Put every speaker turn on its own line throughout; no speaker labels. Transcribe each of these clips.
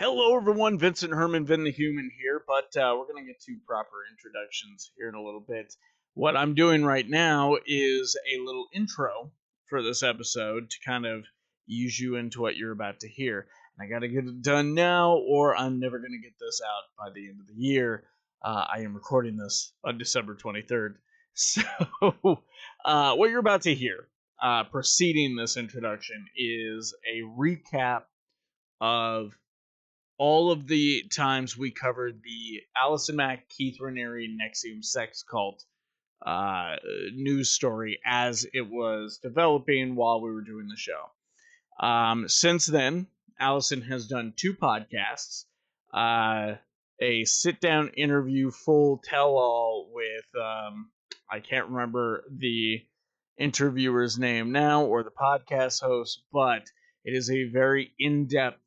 Hello, everyone. Vincent Herman, Vin the Human here, but we're going to get to proper introductions here in a little bit. What I'm doing right now is a little intro for this episode to kind of ease you into what you're about to hear. And I got to get it done now, or I'm never going to get this out by the end of the year. I am recording this on December 23rd. So, what you're about to hear, preceding this introduction, is a recap of all of the times we covered the Allison Mack, Keith Raniere, NXIVM sex cult news story as it was developing while we were doing the show. Since then, Allison has done 2 podcasts, a sit-down interview full tell-all with, I can't remember the interviewer's name now or the podcast host, but it is a very in-depth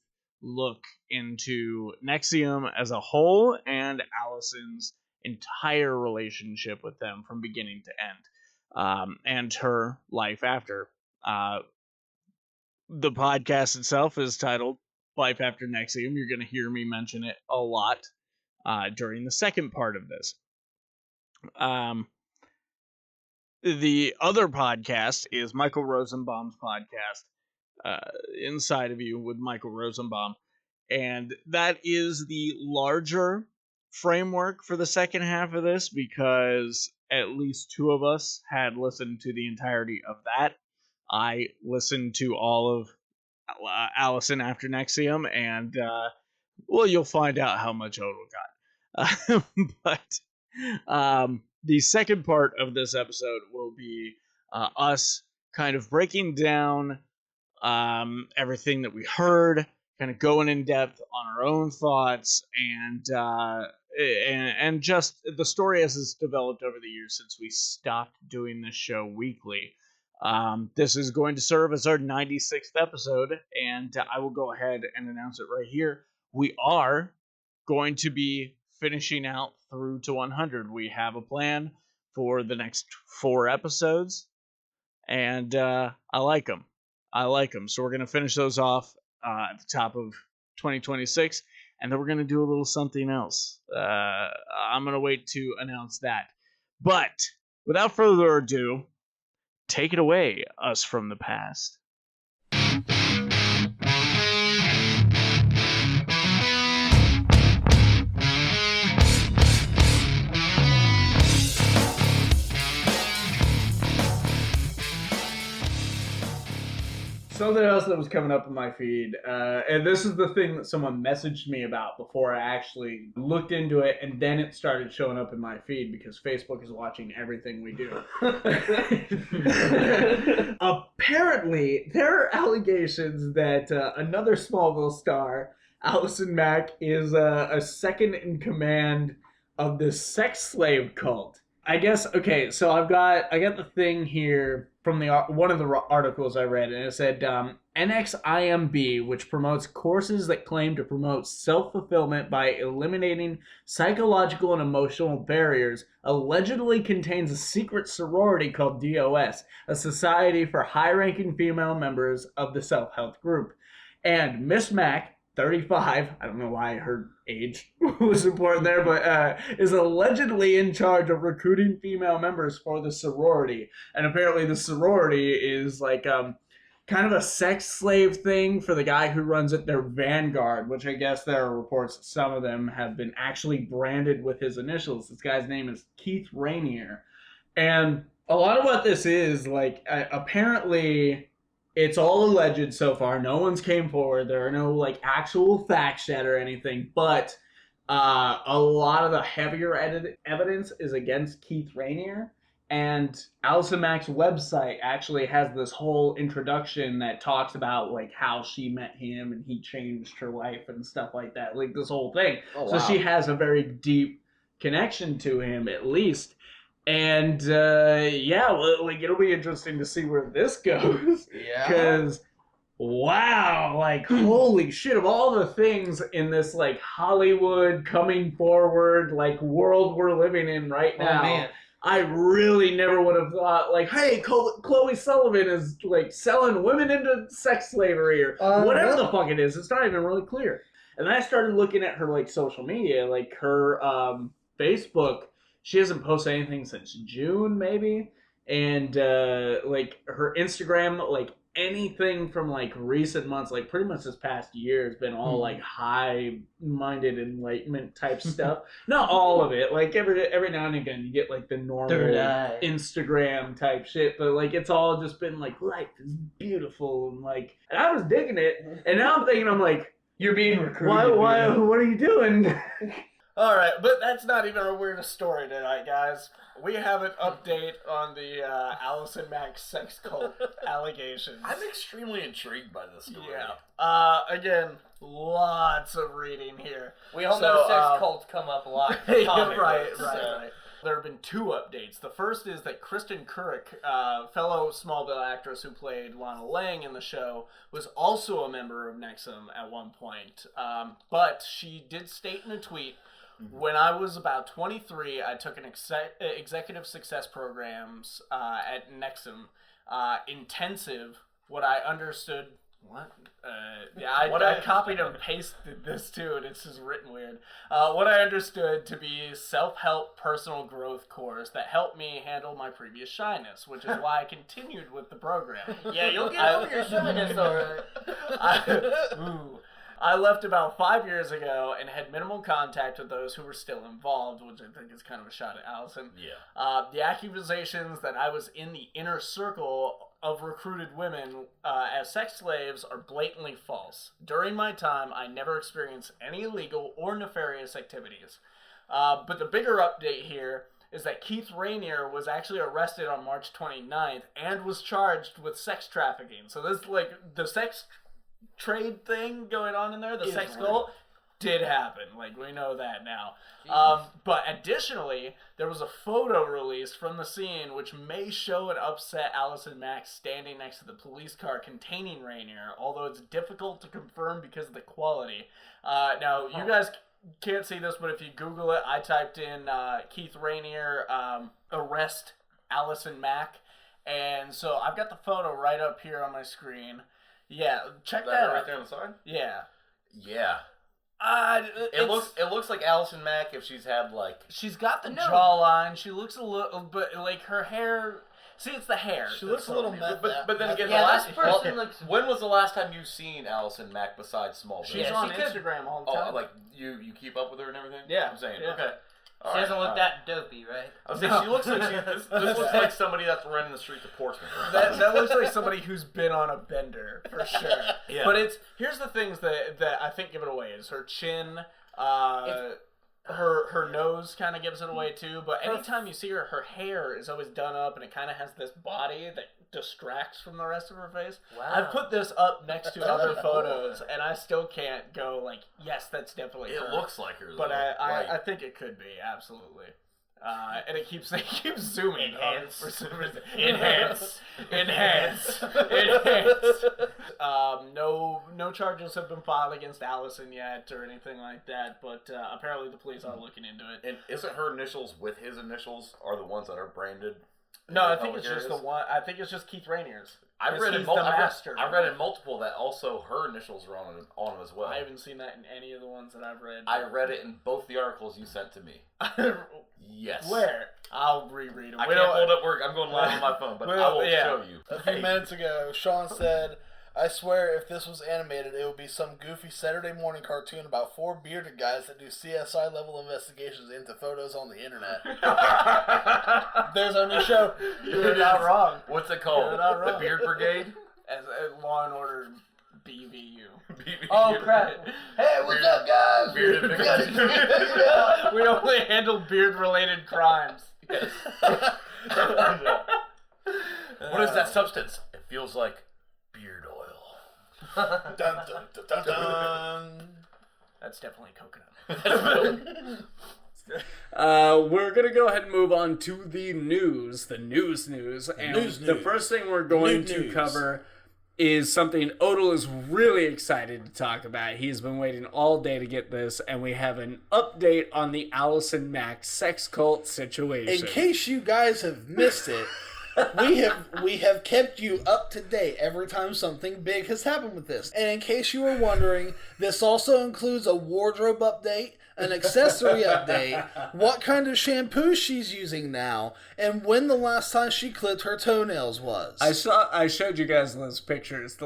look into NXIVM as a whole and Allison's entire relationship with them from beginning to end, and her life after. The podcast itself is titled Life After NXIVM. You're going to hear me mention it a lot during the second part of this. The other podcast is Michael Rosenbaum's podcast, Inside of You with Michael Rosenbaum, and that is the larger framework for the second half of this because at least 2 of us had listened to the entirety of that. I listened to all of Allison After NXIVM, and well, you'll find out how much Odo got. But the second part of this episode will be us kind of breaking down everything that we heard, kind of going in depth on our own thoughts, and just the story as it's developed over the years since we stopped doing this show weekly. This is going to serve as our 96th episode, and I will go ahead and announce it right here. We are going to be finishing out through to 100. We have a plan for the next 4 episodes, and I like them. So we're going to finish those off at the top of 2026, and then we're going to do a little something else. I'm going to wait to announce that. But without further ado, take it away, us from the past.
Something else that was coming up in my feed, and this is the thing that someone messaged me about before I actually looked into it, and then it started showing up in my feed because Facebook is watching everything we do. Apparently, there are allegations that another Smallville star, Allison Mack, is a second in command of this sex slave cult. I guess, okay, so I got the thing here from one of the articles I read, and it said NXIVM, which promotes courses that claim to promote self-fulfillment by eliminating psychological and emotional barriers, allegedly contains a secret sorority called DOS, a society for high-ranking female members of the self-help group. And Miss Mack, 35, I don't know why her age was important there, but is allegedly in charge of recruiting female members for the sorority. And apparently the sorority is like kind of a sex slave thing for the guy who runs it, their Vanguard, which I guess there are reports that some of them have been actually branded with his initials. This guy's name is Keith Raniere. And a lot of what this is, like, apparently it's all alleged so far. No one's came forward. There are no like actual facts yet or anything. But a lot of the heavier evidence is against Keith Raniere. And Allison Mack's website actually has this whole introduction that talks about like how she met him and he changed her life and stuff like that. Like this whole thing. Oh, wow. So she has a very deep connection to him at least. And, yeah, well, like, it'll be interesting to see where this goes. Yeah. Because, wow, like, holy shit, of all the things in this, like, Hollywood coming forward, like, world we're living in right now, I really never would have thought, like, hey, Chloe Sullivan is, like, selling women into sex slavery or whatever the fuck it is. It's not even really clear. And then I started looking at her, like, social media, like, her Facebook. She hasn't posted anything since June, maybe. And, like, her Instagram, like, anything from, like, recent months, like, pretty much this past year has been all, like, high-minded enlightenment type stuff. Not all of it. Like, every now and again, you get, like, the normal Instagram type shit. But, like, it's all just been, like, life is beautiful. And, like, and I was digging it. And now I'm thinking, I'm like,
you're being recruited.
Why? What are you doing?
All right, but that's not even our weirdest story tonight, guys. We have an update on the Allison Mack sex cult allegations.
I'm extremely intrigued by this story.
Yeah. Again, lots of reading here.
We all know sex cults come up a lot.
Right. There have been 2 updates. The first is that Kristen Couric, fellow Smallville actress who played Lana Lang in the show, was also a member of NXIVM at one point. But she did state in a tweet, when I was about 23, I took an executive success programs at NXIVM. Intensive, what I understood... What? I copied and pasted this too, and it's just written weird. What I understood to be self-help personal growth course that helped me handle my previous shyness, which is why I continued with the program.
Yeah, you'll get over your shyness, alright.
I left about 5 years ago and had minimal contact with those who were still involved, which I think is kind of a shot at Allison.
Yeah.
The accusations that I was in the inner circle of recruited women as sex slaves are blatantly false. During my time, I never experienced any illegal or nefarious activities. But the bigger update here is that Keith Rainier was actually arrested on March 29th and was charged with sex trafficking. So this, like, the sex trade thing going on in there, the sex cult, did happen. Like, we know that now. But additionally, there was a photo released from the scene which may show an upset Allison Mack standing next to the police car containing Rainier, although it's difficult to confirm because of the quality. Now, you guys can't see this, but if you Google it, I typed in Keith Rainier arrest Allison Mack, and so I've got the photo right up here on my screen. Yeah, check that out.
Right there on the side?
Yeah.
Yeah. It looks like Allison Mack if she's had, like...
She's got the jawline. She looks a little... But, like, her hair... See, it's the hair.
She looks a little mad.
But then again, when was the last time you've seen Allison Mack besides Smallville?
She's on Instagram all the time.
Oh, like, you keep up with her and everything?
Yeah.
I'm saying,
yeah.
Okay.
She doesn't look that dopey, right?
I was saying, she looks like this looks like somebody that's running the streets of Portsmouth.
That looks like somebody who's been on a bender, for sure.
Yeah.
But here's the things that I think give it away is her chin, her nose kind of gives it away too. But anytime you see her hair is always done up and it kind of has this body that distracts from the rest of her face.
Wow.
I've put this up next to other photos and I still can't go like, yes, that's definitely her.
It looks like her,
But I think it could be, absolutely. And it keeps zooming.
Enhance.
For some reason. Enhance. No charges have been filed against Allison yet or anything like that, but apparently the police are looking into it.
And isn't her initials with his initials are the ones that are branded?
No, I think it's just the one. I think it's just Keith Rainier's.
I've read in multiple that also her initials are on them as well.
I haven't seen that in any of the ones that I've read.
I read it in both the articles you sent to me. Yes.
Where? I'll reread them.
I can't hold up work. I'm going live on my phone, but I will show you.
A few minutes ago, Sean said, I swear if this was animated, it would be some goofy Saturday morning cartoon about 4 bearded guys that do CSI level investigations into photos on the internet. There's our new show.
You're not wrong.
What's it called?
You're not wrong.
The Beard Brigade?
As Law and Order BVU.
Oh crap! Hey, what's up, guys?
Bearded
We only handle beard-related crimes.
Yes. What is that substance? It feels like beard oil.
Dun, dun, dun, dun, dun.
That's definitely coconut.
We're going to go ahead and move on to the news. And the first thing we're going to cover is something Odell is really excited to talk about. He's been waiting all day to get this, and we have an update on the Allison Mack sex cult situation.
In case you guys have missed it, we have kept you up to date every time something big has happened with this. And in case you were wondering, this also includes a wardrobe update, an accessory update, what kind of shampoo she's using now, and when the last time she clipped her toenails was.
I showed you guys those pictures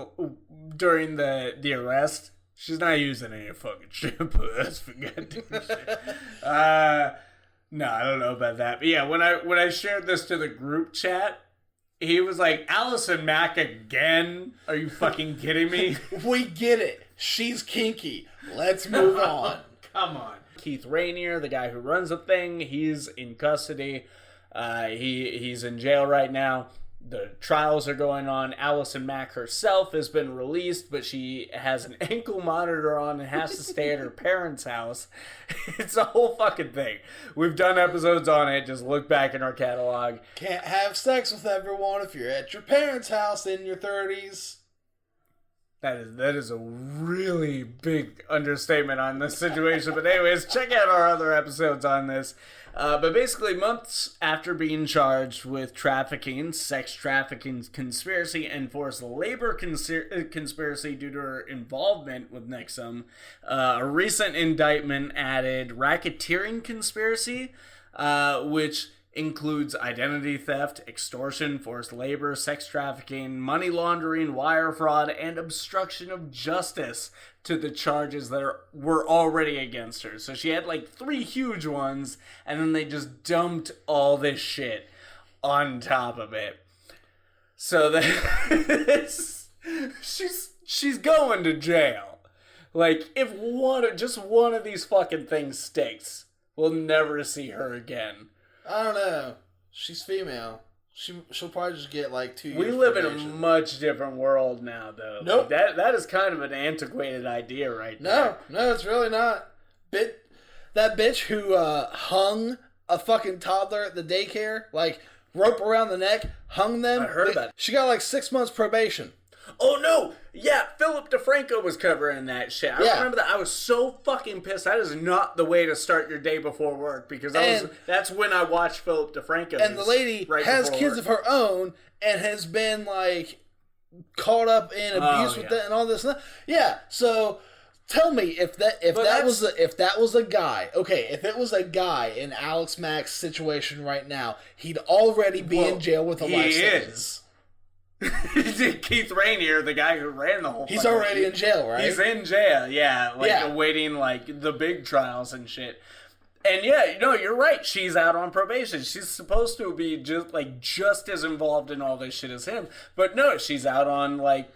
during the arrest. She's not using any fucking shampoo. That's for goddamn shit. No, I don't know about that. But yeah, when I shared this to the group chat, he was like, Allison Mack again? Are you fucking kidding me?
We get it. She's kinky. Let's move on.
Come on. Keith Rainier, the guy who runs the thing, he's in custody. He's in jail right now. The trials are going on. Allison Mack herself has been released, but she has an ankle monitor on and has to stay at her parents' house. It's a whole fucking thing. We've done episodes on it. Just look back in our catalog.
Can't have sex with everyone if you're at your parents' house in your 30s.
That is a really big understatement on this situation. But anyways, check out our other episodes on this. But basically, months after being charged with trafficking, sex trafficking conspiracy, and forced labor conspiracy due to her involvement with NXIVM, a recent indictment added racketeering conspiracy, which includes identity theft, extortion, forced labor, sex trafficking, money laundering, wire fraud, and obstruction of justice to the charges that were already against her. So she had like 3 huge ones, and then they just dumped all this shit on top of it. So she's going to jail. Like, if just one of these fucking things sticks, we'll never see her again.
I don't know. She's female. She'll probably just get like 2 years.
We live in a much different world now, though.
Nope.
Like, that is kind of an antiquated idea right now.
No, it's really not. That bitch who hung a fucking toddler at the daycare, like rope around the neck, hung them.
I heard about it.
She got like 6 months probation.
Oh, no. Yeah, Philip DeFranco was covering that shit. I remember that. I was so fucking pissed. That is not the way to start your day before work, because that's when I watched Philip DeFranco.
And the lady has kids of her own and has been, like, caught up in abuse with that and all this stuff. Yeah, so tell me if that was a guy. Okay, if it was a guy in Alex Mack's situation right now, he'd already be in jail with a life sentence.
Keith Rainier, the guy who ran the whole
He's already in jail, right?
He's in jail, yeah. Awaiting, like, the big trials and shit. And yeah, you're right. She's out on probation. She's supposed to be just as involved in all this shit as him. But no, she's out on, like,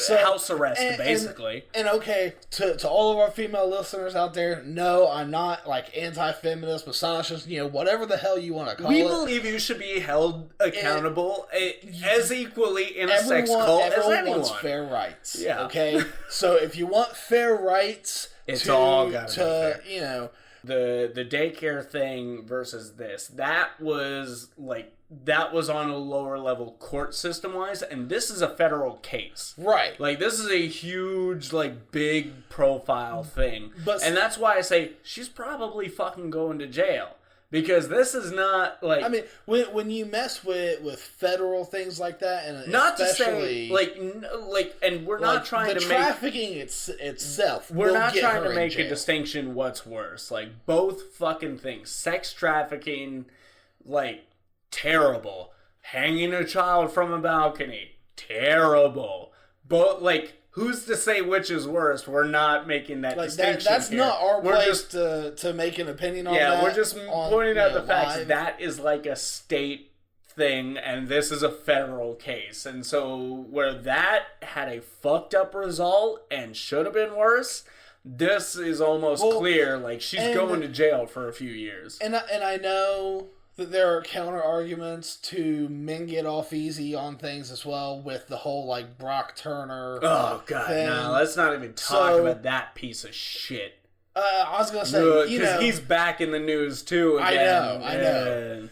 house arrest, basically.
And okay, to all of our female listeners out there, no, I'm not like anti-feminist, misogynist, whatever the hell you want to call it.
We believe you should be held accountable as equally in a sex cult as anyone.
Everyone wants fair rights.
Yeah.
Okay? So if you want fair rights,
it's all gotta be fair.
The
daycare thing versus this, that was on a lower level court system wise, and this is a federal case.
Right.
Like, this is a huge, like, big profile thing. And that's why I say she's probably fucking going to jail. Because this is not, like...
I mean, when you mess with federal things like that, and
not
especially...
to say, and we're not trying to make...
The trafficking itself
we're not trying to make a distinction what's worse. Like, both fucking things. Sex trafficking, like, terrible. Hanging a child from a balcony, terrible. But, like... Who's to say which is worse? We're not making that distinction.
That's
here.
not our place to make an opinion on that.
Yeah, we're just pointing out the facts. That is like a state thing, and this is a federal case. And so where that had a fucked up result and should have been worse, this is almost clear. Like, she's going to jail for a few years.
And I know that there are counter arguments to men get off easy on things as well, with the whole like Brock Turner.
Oh god,
thing.
no! Let's not even talk about that piece of shit.
I was gonna say,
because he's back in the news too. Again.
I know.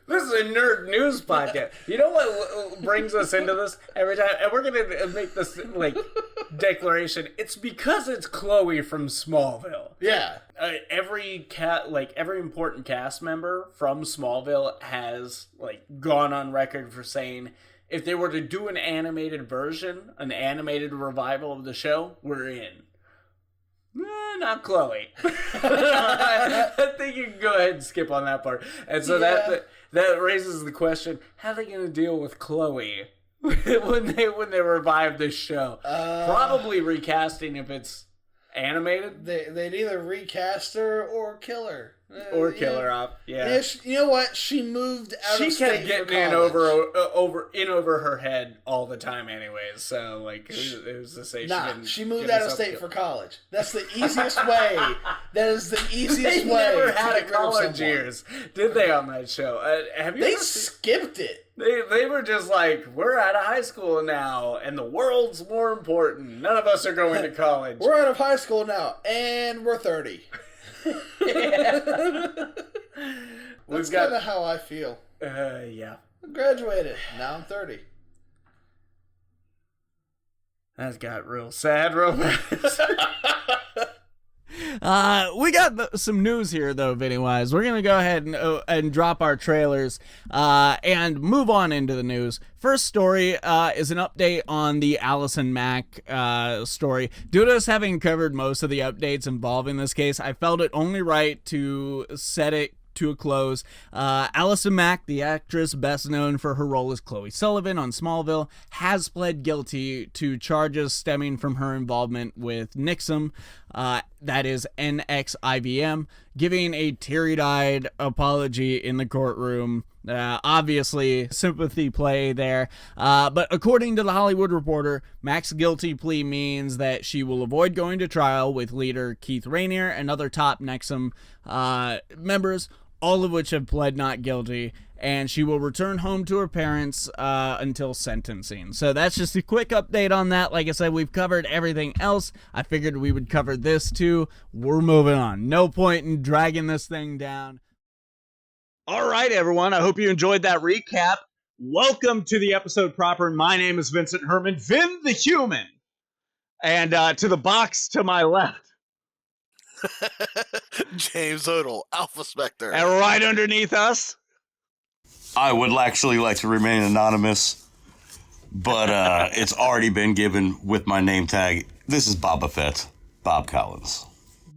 This is a nerd news podcast. You know what brings us into this every time? And we're going to make this, declaration. It's because it's Chloe from Smallville.
Yeah.
Every important cast member from Smallville has, gone on record for saying, if they were to do an animated version, an animated revival of the show, we're in. Not Chloe. I think you can go ahead and skip on that part. And so that raises the question: how are they going to deal with Chloe when they revive this show? Probably recasting if it's animated.
They'd either recast her or kill her.
Kill her off. Yeah.
You know what? She moved out of state. She kept
getting in over her head all the time, anyways. So it was to say
she moved out of state for college. That's the easiest way. That is the easiest way.
They never had a college years, did they? On that show, have you?
They skipped it.
They were just like, we're out of high school now, and the world's more important. None of us are going to college.
We're out of high school now, and we're 30. That's kind of how I feel.
Yeah.
I graduated. Now I'm 30.
That's got real sad, real fast.
We got some news here, though, Vinny-wise. We're going to go ahead and drop our trailers and move on into the news. First story is an update on the Allison Mack story. Due to us having covered most of the updates involving this case, I felt it only right to set it to a close. Allison Mack, the actress best known for her role as Chloe Sullivan on Smallville, has pled guilty to charges stemming from her involvement with NXIVM, that is NXIVM, giving a teary-eyed apology in the courtroom. Obviously, sympathy play there. But according to The Hollywood Reporter, Mack's guilty plea means that she will avoid going to trial with leader Keith Rainier and other top NXIVM members, all of which have pled not guilty, and she will return home to her parents until sentencing. So that's just a quick update on that. Like I said, we've covered everything else. I figured we would cover this too. We're moving on. No point in dragging this thing down. All right, everyone. I hope you enjoyed that recap. Welcome to the episode proper. My name is Vincent Herman, Vin the Human. And to the box to my left,
James Odell, Alpha Spectre.
and right underneath us,
I would actually like to remain anonymous, but it's already been given with my name tag. This is Boba Fett, Bob Collins.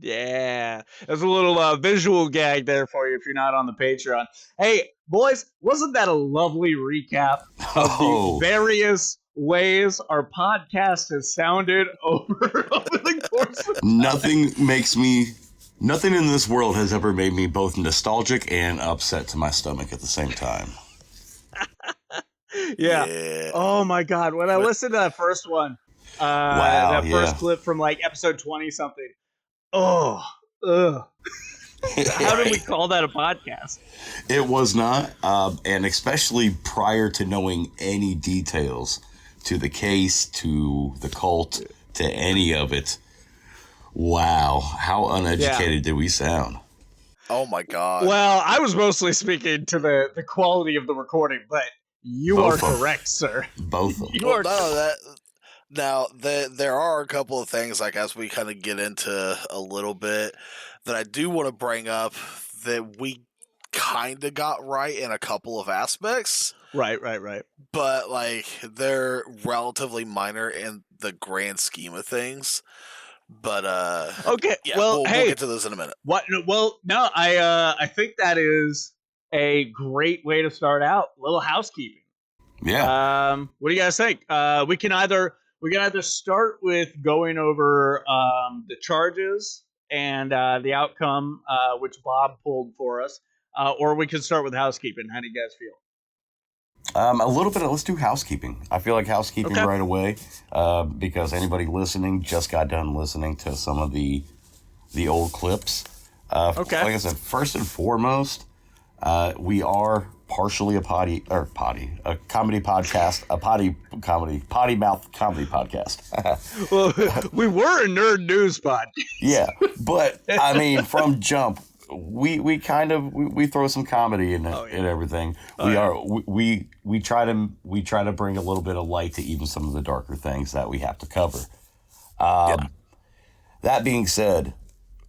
yeah, there's a little visual gag there for you if you're not on the Patreon. Hey, boys, wasn't that a lovely recap of the various ways our podcast has sounded over the course of
Nothing in this world has ever made me both nostalgic and upset to my stomach at the same time.
Yeah. Oh my God. When I listened to that first one, that first clip from episode 20 something. Oh, ugh. How did we call that a podcast?
It was not, and especially prior to knowing any details to the case, to the cult, to any of it. Wow, how uneducated did we sound?
Oh my God.
Well, I was mostly speaking to the quality of the recording, but you are correct, sir.
Both of them.
You are
Now, there are a couple of things, as we kind of get into a little bit, that I do want to bring up that we kind of got right in a couple of aspects.
Right.
But, they're relatively minor in the grand scheme of things. But,
okay,
yeah,
well,
we'll get to this in a minute.
What? Well, no, I think that is a great way to start out. A little housekeeping.
Yeah.
What do you guys think? We can either start with going over the charges and the outcome, which Bob pulled for us, or we can start with housekeeping. How do you guys feel?
A little bit. Let's do housekeeping. I feel like housekeeping right away, because anybody listening just got done listening to some of the old clips. Like I said, first and foremost, we are partially a comedy podcast, potty mouth comedy podcast.
Well, we were a nerd news podcast.
Yeah, but I mean, from jump, we kind of we throw some comedy in everything. We try to bring a little bit of light to even some of the darker things that we have to cover. That being said,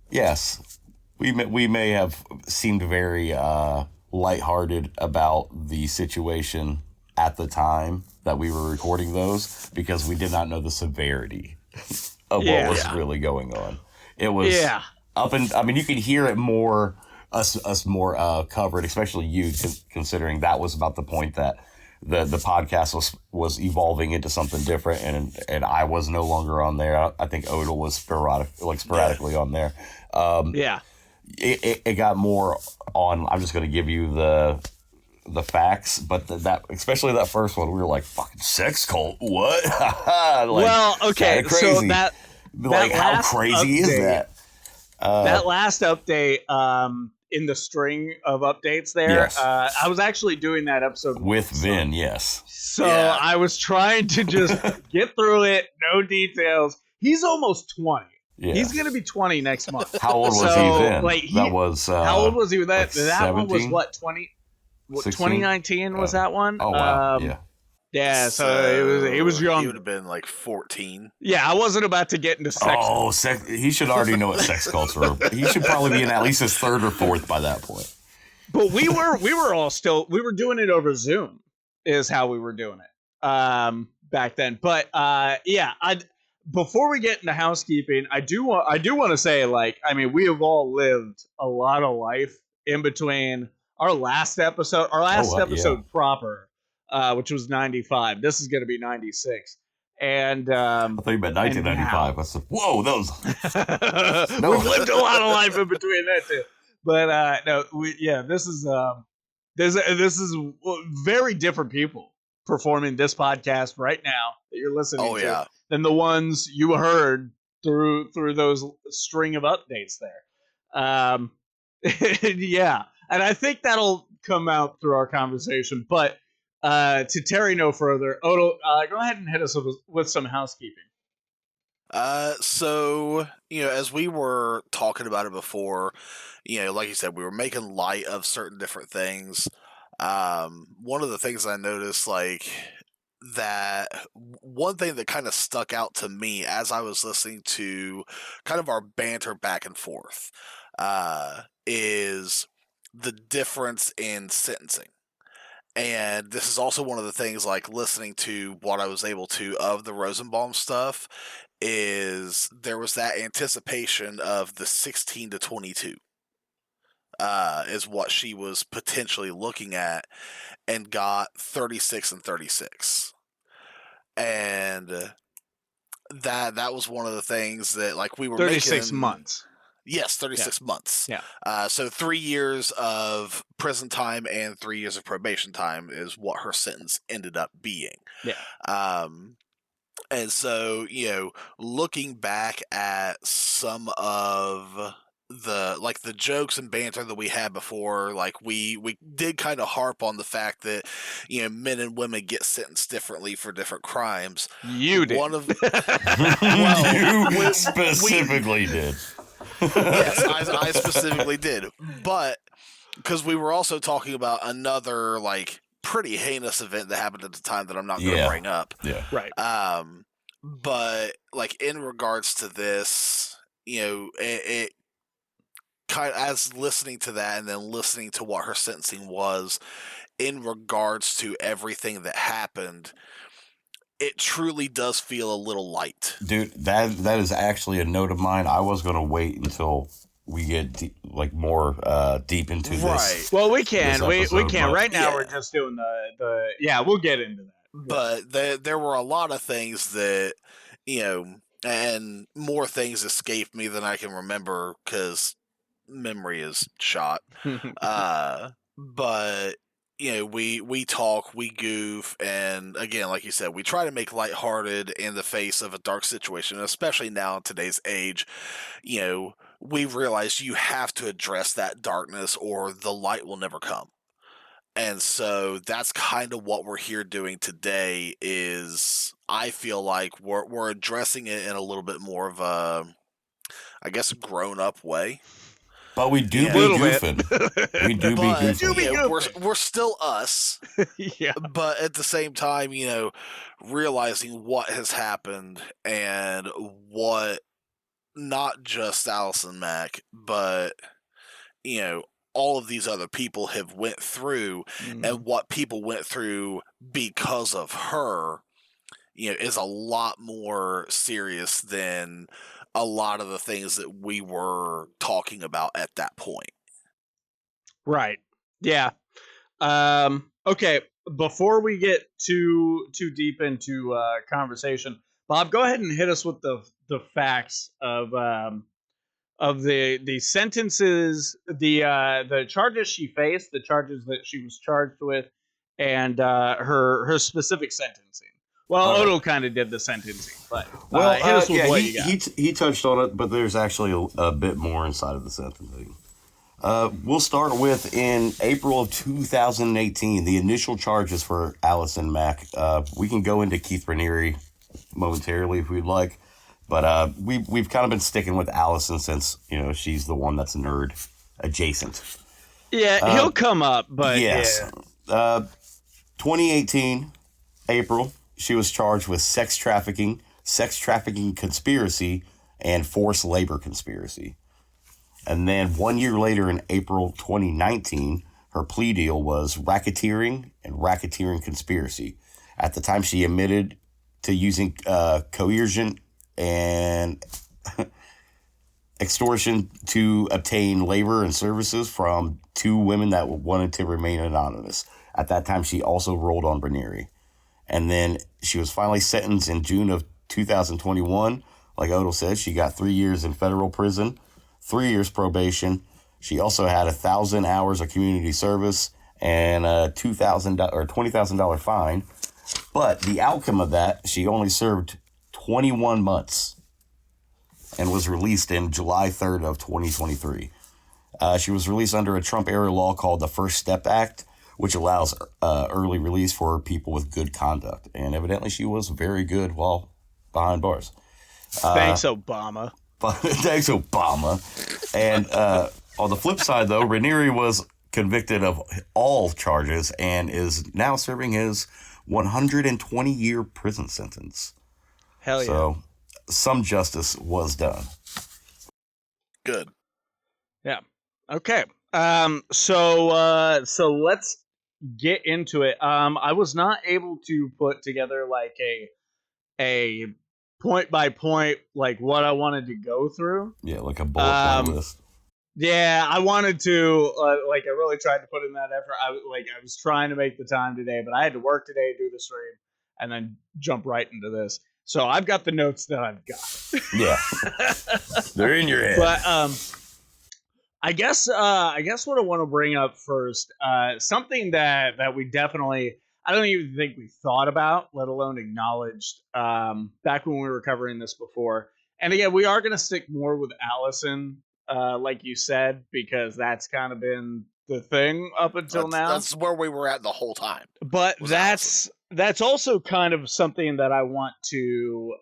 yes, we may have seemed very lighthearted about the situation at the time that we were recording those, because we did not know the severity of what was really going on. It was up, and I mean, you could hear it more, us more covered, especially you, considering that was about the point that the podcast was evolving into something different, and I was no longer on there. I think Odell was sporadically on there. It got more on. I'm just going to give you the facts, but that especially that first one, we were like, fucking sex cult, what?
Okay, so that
like, how crazy is that?
That last update, in the string of updates there, I was actually doing that episode
with Vin, yes.
So I was trying to just get through it, no details. He's almost 20. Yeah. He's going to be 20 next month.
How old was he then?
That was how old was he with that? That one was what, 2019 was that one?
Oh wow.
Yeah, so it was young.
He would have been like 14.
Yeah, I wasn't about to get into sex.
He should already know what sex cults were. He should probably be in at least his third or fourth by that point.
But we were doing it over Zoom, is how we were doing it back then. But before we get into housekeeping, I do want to say, like, I mean, we have all lived a lot of life in between our last episode proper. Which was 95. This is going to be 96. And I
thought you meant 1995. I said, whoa, those.
We've lived a lot of life in between that too. But this is very different people performing this podcast right now that you're listening to than the ones you heard through those string of updates there. And I think that'll come out through our conversation, but to tarry no further, Odell, go ahead and hit us with some housekeeping.
So, as we were talking about it before, like you said, we were making light of certain different things. One of the things I noticed, like, that one thing that kind of stuck out to me as I was listening to kind of our banter back and forth, is the difference in sentencing. And this is also one of the things, like, listening to what I was able to of the Rosenbaum stuff, is there was that anticipation of the 16 to 22 is what she was potentially looking at, and got 36 and 36. And that was one of the things that, like, we were
36 months.
Yes, 36 months.
Yeah.
So 3 years of prison time and 3 years of probation time is what her sentence ended up being.
Yeah.
And so, looking back at some of the jokes and banter that we had before, like, we did kind of harp on the fact that, men and women get sentenced differently for different crimes.
You did.
You specifically did.
Yes, I specifically did. But because we were also talking about another, like, pretty heinous event that happened at the time that I'm not going to bring up.
Yeah.
Right.
But, like, in regards to this, it kind of, as listening to that and then listening to what her sentencing was in regards to everything that happened, it truly does feel a little light.
Dude, that is actually a note of mine. I was going to wait until we get more deep into this.
Right.
Well, we can. We can. Right now, we're just doing the. Yeah, we'll get into that.
But there were a lot of things that, and more things escaped me than I can remember because memory is shot. But we talk, we goof, and again, like you said, we try to make lighthearted in the face of a dark situation, especially now in today's age. We've realized you have to address that darkness or the light will never come. And so that's kind of what we're here doing today, is I feel like we're addressing it in a little bit more of a, I guess, grown-up way.
But we do be goofing. We do be goofing.
We're still us.
Yeah.
But at the same time, realizing what has happened and what not just Allison Mack, but all of these other people have went through, and what people went through because of her, is a lot more serious than a lot of the things that we were talking about at that point.
Right. Yeah. Okay. Before we get too deep into conversation, Bob, go ahead and hit us with the facts of the sentences, the charges she faced, the charges that she was charged with, and her specific sentencing. Well, Odell kind of did the sentencing, but hit us with what you got.
He touched on it, but there's actually a bit more inside of the sentencing. We'll start with in April of 2018, the initial charges for Allison Mack. We can go into Keith Raniere momentarily if we'd like, but we've kind of been sticking with Allison since she's the one that's nerd adjacent.
Yeah, he'll come up, but
yes. Yeah. 2018 April, she was charged with sex trafficking conspiracy, and forced labor conspiracy. And then 1 year later, in April 2019, her plea deal was racketeering and racketeering conspiracy. At the time, she admitted to using coercion and extortion to obtain labor and services from two women that wanted to remain anonymous. At that time, she also rolled on Raniere. And then she was finally sentenced in June of 2021. Like Odell said, she got 3 years in federal prison, 3 years probation. She also had 1,000 hours of community service and a $2,000 or $20,000 fine. But the outcome of that, she only served 21 months and was released in July 3rd of 2023. She was released under a Trump-era law called the First Step Act, which allows early release for people with good conduct. And evidently she was very good while behind bars.
Thanks, Obama.
Thanks, Obama. And on the flip side, though, Raniere was convicted of all charges and is now serving his 120-year prison sentence.
Hell yeah.
So some justice was done.
Good.
Yeah. Okay. So let's get into it. I was not able to put together like a point by point, like what I wanted to go through.
Yeah, like a bullet point list.
Yeah, I wanted to, I really tried to put in that effort. I was trying to make the time today, but I had to work today, do the stream, and then jump right into this. So I've got the notes that I've got.
Yeah, they're in your head.
But I guess what I want to bring up first, something that we definitely, I don't even think we thought about, let alone acknowledged, back when we were covering this before. And again, we are going to stick more with Allison, like you said, because that's kind of been the thing up until now.
That's where we were at the whole time.
But that's also kind of something that I want to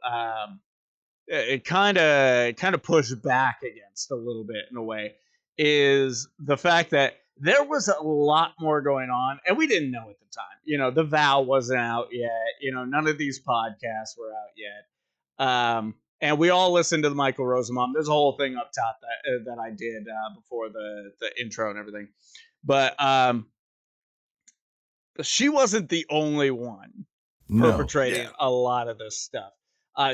kind of push back against a little bit in a way, is the fact that there was a lot more going on, and we didn't know at the time. The Vow wasn't out yet. None of these podcasts were out yet. And we all listened to the Michael Rosenbaum. There's a whole thing up top that I did before the intro and everything. But she wasn't the only one perpetrating a lot of this stuff.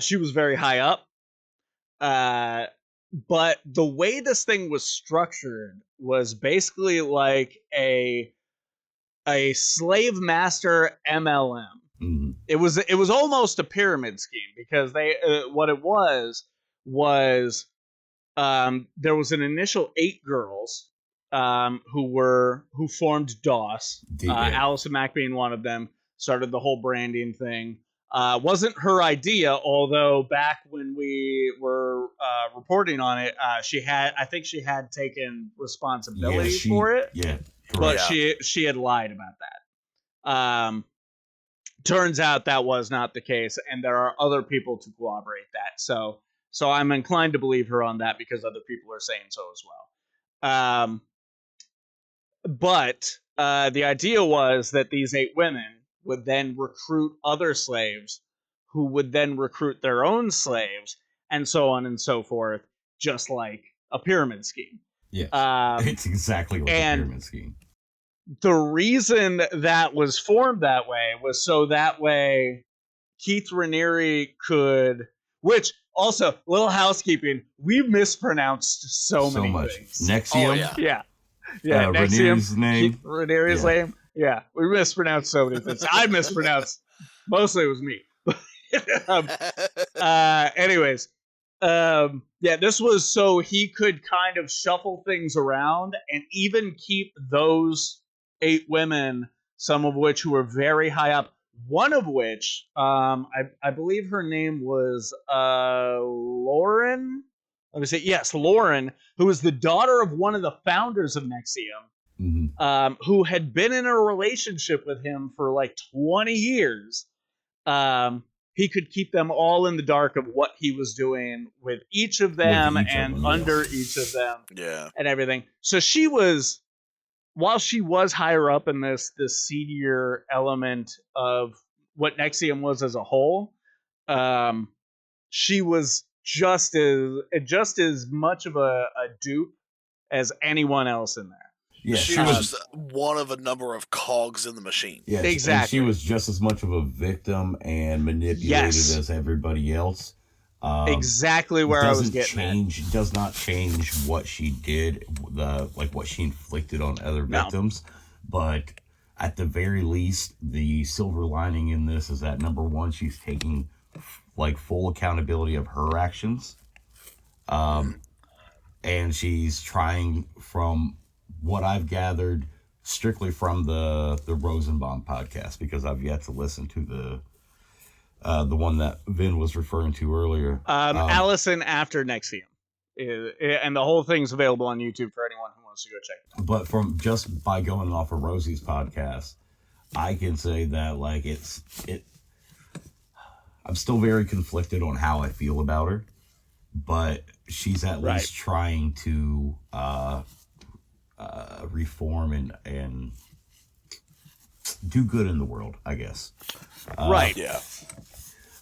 She was very high up. But the way this thing was structured was basically like a slave master MLM.
Mm-hmm.
It was almost a pyramid scheme, because they what it was there was an initial 8 girls who formed DOS. Allison Mack being one of them, started the whole branding thing. Wasn't her idea, although back when we were reporting on it, I think she had taken responsibility for it.
Yeah,
but she had lied about that. Turns out that was not the case, and there are other people to corroborate that. So I'm inclined to believe her on that, because other people are saying so as But the idea was that these 8 women would then recruit other slaves who would then recruit their own slaves, and so on and so forth, just like a pyramid scheme.
Yes, it's exactly like a pyramid scheme.
The reason that was formed that way was so that way Keith Raniere could, which also, little housekeeping, we mispronounced so many
much
things.
NXIVM?
Yeah.
Raniere's name.
Keith Raniere's name. Yeah, we mispronounced so many things. I mispronounced. Mostly it was me. Anyways, this was so he could kind of shuffle things around and even keep those 8 women, some of which who were very high up. One of which, I believe her name was Lauren. Let me say, yes, Lauren, who was the daughter of one of the founders of NXIVM, who had been in a relationship with him for like 20 years. He could keep them all in the dark of what he was doing with each of them and under each of them, and everything. So she was, while she was higher up in this seedier element of what NXIVM was as a whole, she was just as much of a dupe as anyone else in there.
Yeah, she was one of a number of cogs in the machine.
Yes, exactly. And she was just as much of a victim and manipulated as everybody else.
Exactly where I was getting
at. Does not change what she did, what she inflicted on other victims. But at the very least, the silver lining in this is that, number one, she's taking full accountability of her actions. And she's trying, from what I've gathered, strictly from the Rosenbaum podcast, because I've yet to listen to the one that Vin was referring to earlier.
Allison After NXIVM. And the whole thing's available on YouTube for anyone who wants to go check it out.
But from just by going off of Rosie's podcast, I can say that I'm still very conflicted on how I feel about her, but she's at least trying to reform and do good in the world, I guess.
Yeah.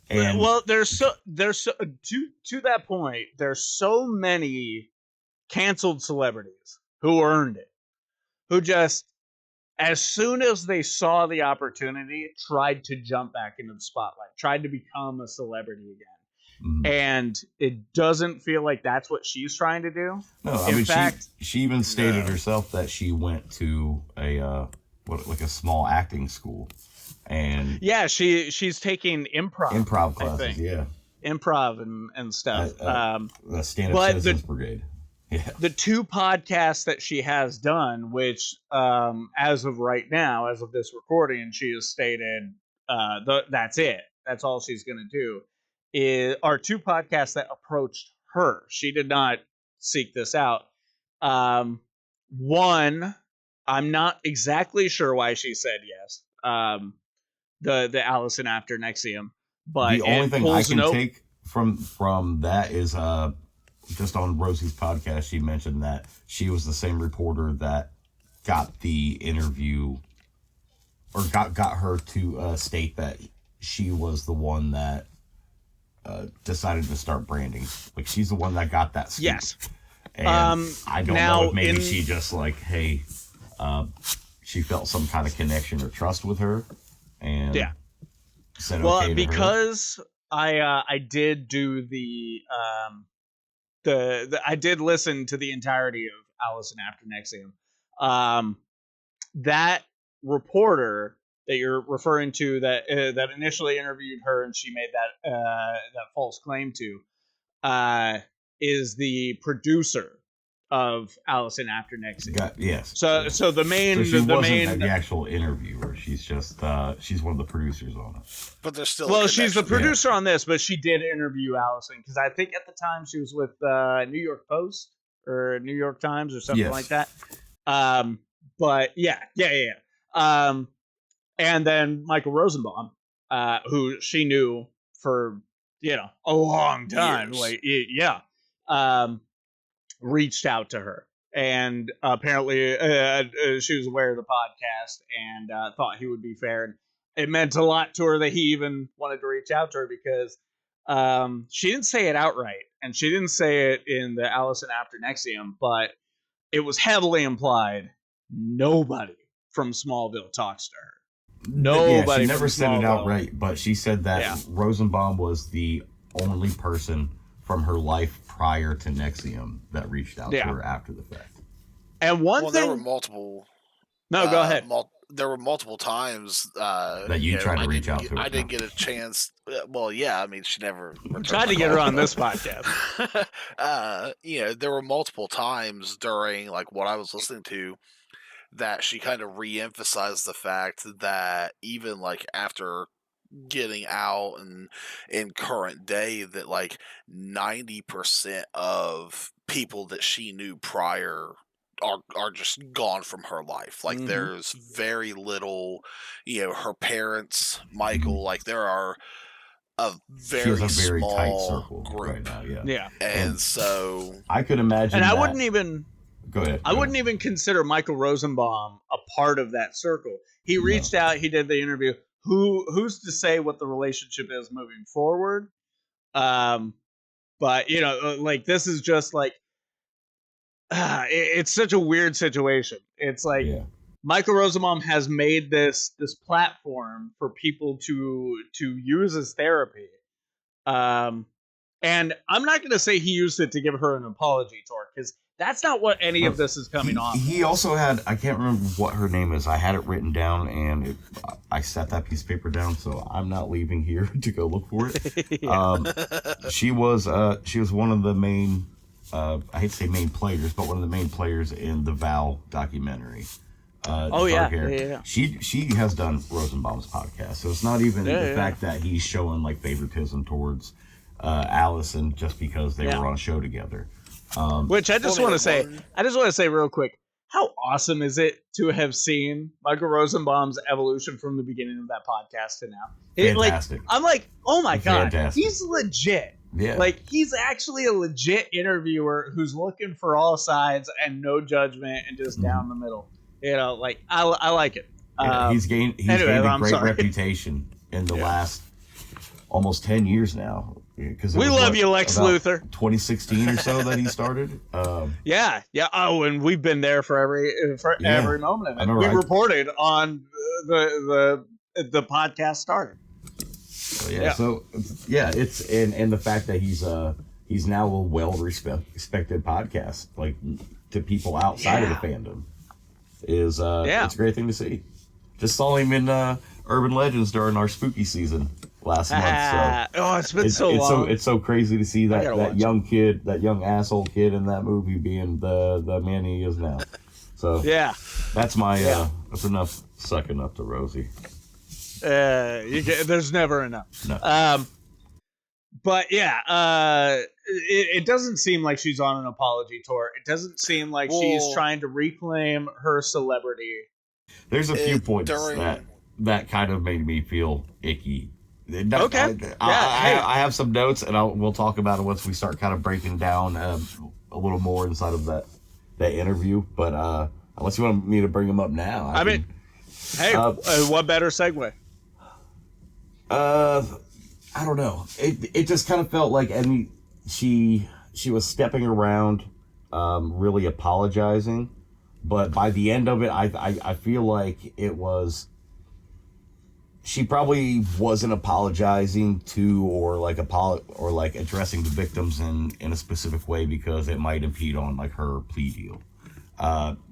And there's so to that point, there's so many canceled celebrities who earned it, who just, as soon as they saw the opportunity, tried to jump back into the spotlight, tried to become a celebrity again. And it doesn't feel like that's what she's trying to do.
No, in fact, she even stated herself that she went to a small acting school, and
she's taking improv
classes,
improv and stuff.
The Stand-Up Citizens Brigade. Yeah.
The 2 podcasts that she has done, which as of right now, as of this recording, she has stated that's it. That's all she's going to do. Are 2 podcasts that approached her. She did not seek this out. One, I'm not exactly sure why she said yes. The Allison After NXIVM, but
the only thing I can take from that is just on Rosie's podcast, she mentioned that she was the same reporter that got the interview, or got her to state that she was the one that decided to start branding. She's the one that got that scoop.
Yes.
And I don't know if maybe she just she felt some kind of connection or trust with her, and said okay to
because
her.
I did do I did listen to the entirety of Allison After NXIVM. That reporter that you're referring to that initially interviewed her and she made that false claim to is the producer of Allison After NXIVM.
Yes.
So the main
she wasn't the actual interviewer. She's just she's one of the producers on it.
But there's still
she's the producer on this, but she did interview Allison because I think at the time she was with New York Post or New York Times or something like that. But and then Michael Rosenbaum, who she knew for a long time, reached out to her and apparently she was aware of the podcast and thought he would be fair. And it meant a lot to her that he even wanted to reach out to her because she didn't say it outright, and she didn't say it in the Allison After NXIVM, but it was heavily implied nobody from Smallville talks to her. Nobody.
She never
from
said it
Smallville.
outright, but she said that Rosenbaum was the only person from her life prior to NXIVM that reached out to her after the fact.
And one thing,
there were multiple.
No, go ahead.
There were multiple times
that you tried to reach out to her.
I didn't get a chance. Well, yeah, I mean, she never
tried to get her on this podcast.
There were multiple times during like what I was listening to that she kind of re-emphasized the fact that even like after getting out and in current day that like 90% of people that she knew prior are just gone from her life. Like there's very little, her parents, Michael, like there are a very small
tight circle
group
right now.
Yeah.
And so
I could imagine.
And I wouldn't even.
Go ahead.
I wouldn't even consider Michael Rosenbaum a part of that circle. He reached out. He did the interview. Who's to say what the relationship is moving forward? But like this is just like it's such a weird situation. It's like Michael Rosenbaum has made this platform for people to use as therapy. And I'm not going to say he used it to give her an apology tour because that's not what any of this is coming off.
He also had, I can't remember what her name is. I had it written down and I set that piece of paper down, so I'm not leaving here to go look for it. She was one of the main, I hate to say main players, but one of the main players in the Val documentary.
Yeah.
She has done Rosenbaum's podcast, so it's not even the fact that he's showing like favoritism towards Allison just because they were on a show together.
Which I just want to say real quick, how awesome is it to have seen Michael Rosenbaum's evolution from the beginning of that podcast to now?
Fantastic.
I'm like, oh my God,
Fantastic.
he's legit.
Yeah.
Like, he's actually a legit interviewer who's looking for all sides and no judgment and just down the middle. Like, I like it.
He's gained a great reputation in the last almost 10 years now.
We love you, Lex Luthor.
2016 or so that he started.
Yeah. Oh, and we've been there for every moment of it. We reported on the podcast started.
So it's and the fact that he's now a well respected podcast, like to people outside of the fandom, is it's a great thing to see. Just saw him in Urban Legends during our spooky season last month. So
it's been so long.
It's so crazy to see that young kid, that young asshole kid in that movie being the man he is now. So that's my that's enough sucking up to Rosie.
There's never enough.
No.
But it doesn't seem like she's on an apology tour. It doesn't seem like she's trying to reclaim her celebrity.
There's a few points that kind of made me feel icky.
Okay.
I have some notes, and we'll talk about it once we start kind of breaking down a little more inside of that interview. But unless you want me to bring them up now, what better segue? I don't know. It just kind of felt like she was stepping around, really apologizing, but by the end of it, I feel like it was. She probably wasn't apologizing to or addressing the victims in a specific way because it might impede on like her plea deal.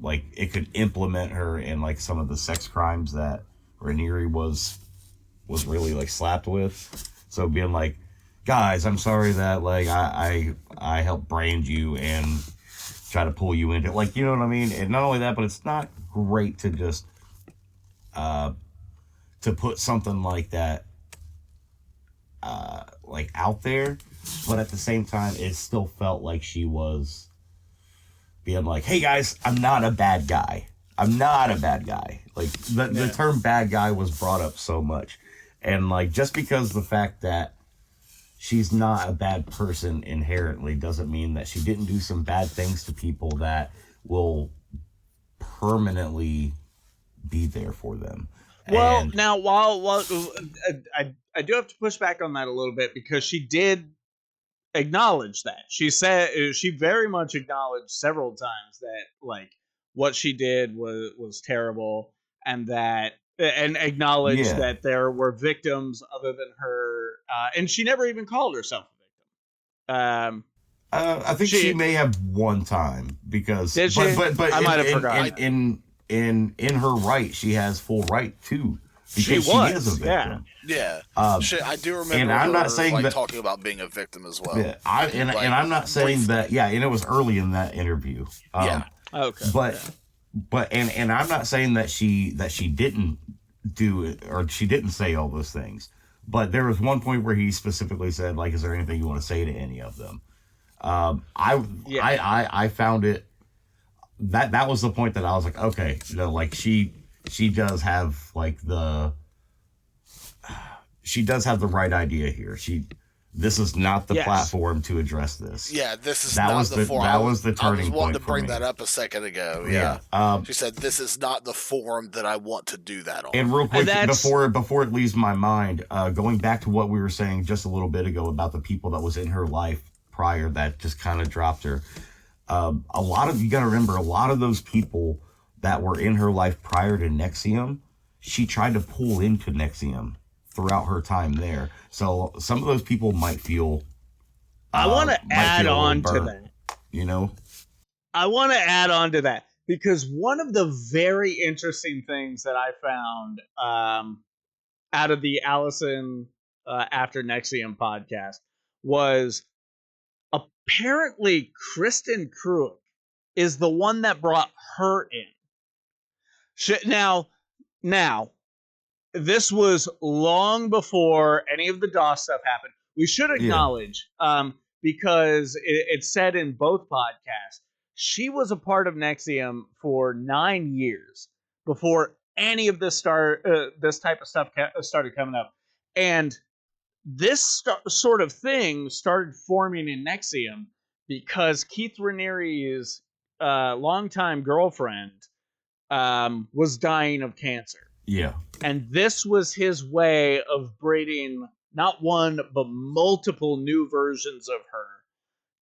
Like it could implement her in like some of the sex crimes that Raniere was really like slapped with. So being like, guys, I'm sorry that like I helped brand you and try to pull you into it. Like, you know what I mean? And not only that, but it's not great to just to put something like that like out there, but at the same time it still felt like she was being like, hey guys, I'm not a bad guy. Like the term bad guy was brought up so much, and like just because the fact that she's not a bad person inherently. Doesn't mean that she didn't do some bad things to people that will permanently be there for them.
Well,
And,
now, while I do have to push back on that a little bit, because she did acknowledge that. She said she very much acknowledged several times that, like, what she did was terrible, and acknowledged that there were victims other than her, and she never even called herself a victim.
I think she may have one time, because
did she? But I might have forgotten.
In her right, she has full right too.
She
is a victim.
Yeah. I do remember. And I'm not saying that talking about being a victim as well.
Yeah, and I'm not saying that. Yeah, and it was early in that interview.
Okay.
But I'm not saying that she didn't do it, or she didn't say all those things. But there was one point where he specifically said, like, "Is there anything you want to say to any of them?" I found it. That was the point that I was like, okay, like she does have like she does have the right idea here. This is not the platform to address this.
Yeah, this is not the forum.
That was the turning point. I was wanting
to bring that up a second ago. Yeah. She said, "This is not the forum that I want to do that on."
And real quick, before it leaves my mind, going back to what we were saying just a little bit ago about the people that was in her life prior that just kind of dropped her. You got to remember, a lot of those people that were in her life prior to NXIVM, she tried to pull into NXIVM throughout her time there. So some of those people might feel.
I want to add on to that. I want to add on to that, because one of the very interesting things that I found out of the Allison After NXIVM podcast was, apparently Kristen Kruick is the one that brought her in. Now, this was long before any of the DOS stuff happened. We should acknowledge, because it said in both podcasts, she was a part of NXIVM for 9 years before any of this type of stuff started coming up. And this sort of thing started forming in NXIVM because Keith Raniere's longtime girlfriend was dying of cancer.
Yeah.
And this was his way of breeding not one, but multiple new versions of her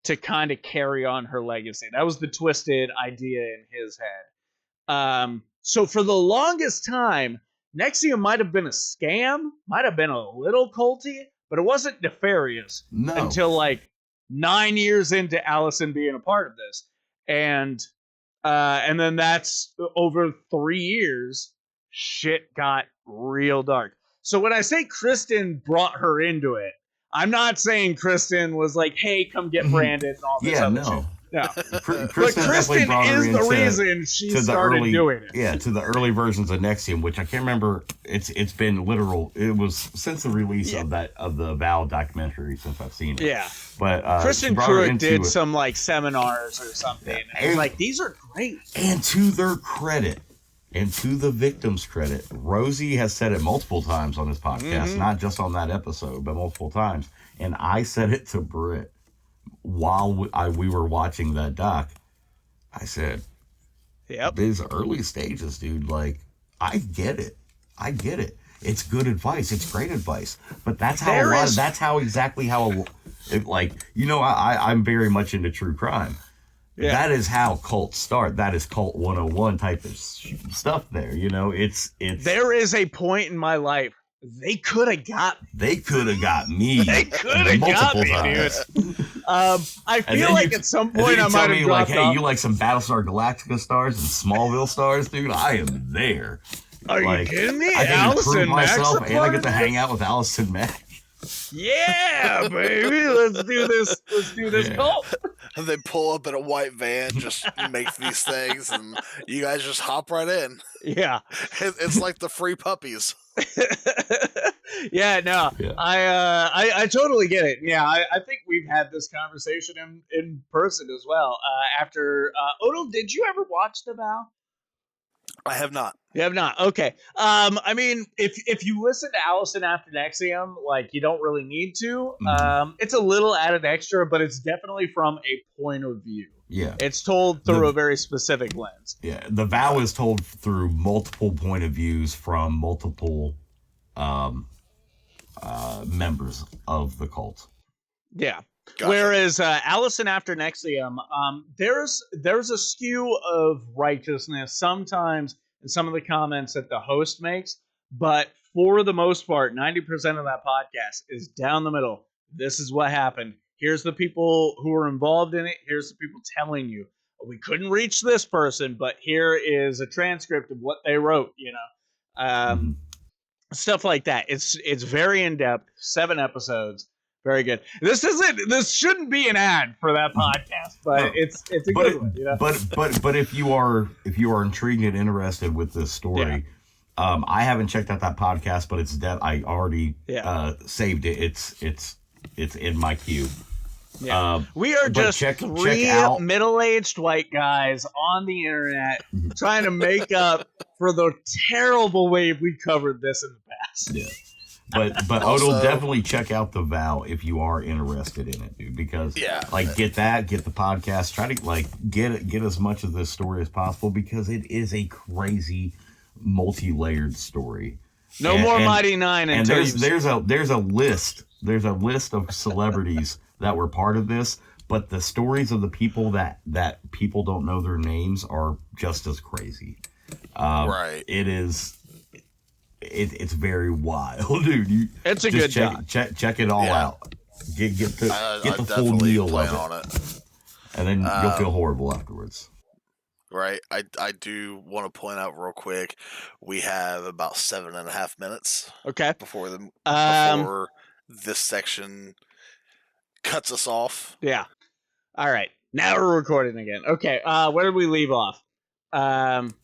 to kind of carry on her legacy. That was the twisted idea in his head. So for the longest time, NXIVM might have been a scam, might have been a little culty, but it wasn't nefarious until like 9 years into Allison being a part of this. And then that's over 3 years, shit got real dark. So when I say Kristen brought her into it, I'm not saying Kristen was like, hey, come get Brandon and all this other shit. No.
Kristen
is the reason she started doing it.
Yeah, to the early versions of NXIVM, which I can't remember. It's been literal. It was since the release of the Val documentary since I've seen it.
Yeah,
but
Kristen Kruick did some like seminars or something. And was like, these are great.
And to their credit, and to the victims' credit, Rosie has said it multiple times on this podcast, not just on that episode, but multiple times. And I said it to Britt while we were watching that doc. I said,
"Yep,
these early stages, dude. Like, I get it. It's good advice. It's great advice. But that's how I'm very much into true crime. Yeah. That is how cults start. That is cult 101 type of stuff there. It's
there is a point in my life they could have got me.
They could have got me.
They could have got me, dude. I feel like at some point I might have dropped
hey, you like some Battlestar Galactica stars and Smallville stars, dude? I am there.
Are you kidding me?
I get to prove myself, and I get to hang out with Allison Mack.
Yeah, baby, let's do this. Let's do this cult.
And they pull up in a white van, just make these things, and you guys just hop right in.
Yeah,
it's like the free puppies.
Yeah, no, yeah. I totally get it. Yeah, I think we've had this conversation in person as well. After Odell, did you ever watch The Vow?
I have not.
You have not. Okay. I mean, if you listen to Allison After NXIVM, like, you don't really need to. It's a little added extra, but it's definitely from a point of view.
Yeah.
It's told through a very specific lens.
Yeah. The vow is told through multiple point of views from multiple members of the cult.
Yeah.
Gotcha.
Whereas Allison After NXIVM, there's a skew of righteousness sometimes in some of the comments that the host makes, but for the most part, 90% of that podcast is down the middle. This is what happened. Here's the people who were involved in it. Here's the people telling you. We couldn't reach this person, but here is a transcript of what they wrote, you know. Stuff like that. It's very in-depth, 7 episodes. Very good. This shouldn't be an ad for that podcast, but it's a good one. You know?
But if you are intrigued and interested with this story, I haven't checked out that podcast, but it's I already saved it. It's in my queue.
Yeah. We are just three middle-aged white guys on the internet trying to make up for the terrible way we covered this in the past.
Yeah. But also, Odell, definitely check out the vow if you are interested in it, dude. Because get the podcast, try to get as much of this story as possible because it is a crazy, multi-layered story.
No more Mighty Nine.
And there's a list of celebrities that were part of this, but the stories of the people that people don't know their names are just as crazy.
Right.
It is. It's very wild, dude.
It's a good job.
Check it all out. Get the full meal of it, and then you'll feel horrible afterwards.
Right. I do want to point out real quick. We have about 7.5 minutes.
Okay.
Before this section cuts us off.
Yeah. All right. Now we're recording again. Okay. Where did we leave off?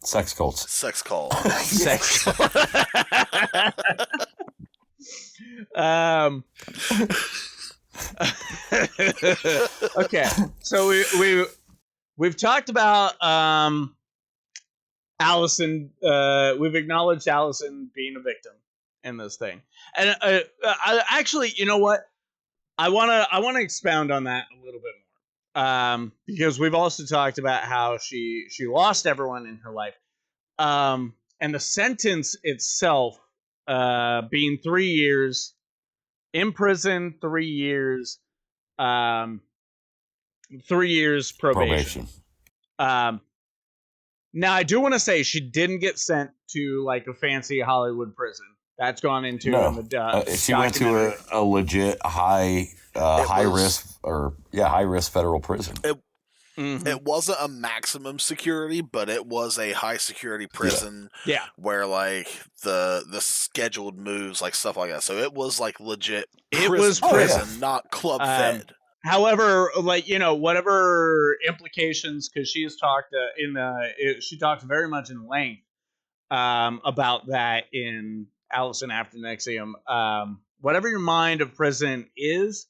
Sex cults.
Sex cult.
Sex. Okay. So we've talked about Allison. We've acknowledged Allison being a victim in this thing, and I actually, you know what? I wanna expound on that a little bit more. Because we've also talked about how she lost everyone in her life. And the sentence itself, being 3 years in prison, 3 years, 3 years probation. Now I do want to say she didn't get sent to like a fancy Hollywood prison. That's gone into
she went to a legit high risk federal prison.
It wasn't a maximum security, but it was a high security prison.
Yeah.
Where like the scheduled moves, like stuff like that. So it was like legit.
It was
prison, not club fed.
However, like, you know, whatever implications, because she's talked she talked very much in length about that in Allison After NXIVM. Whatever your mind of prison is,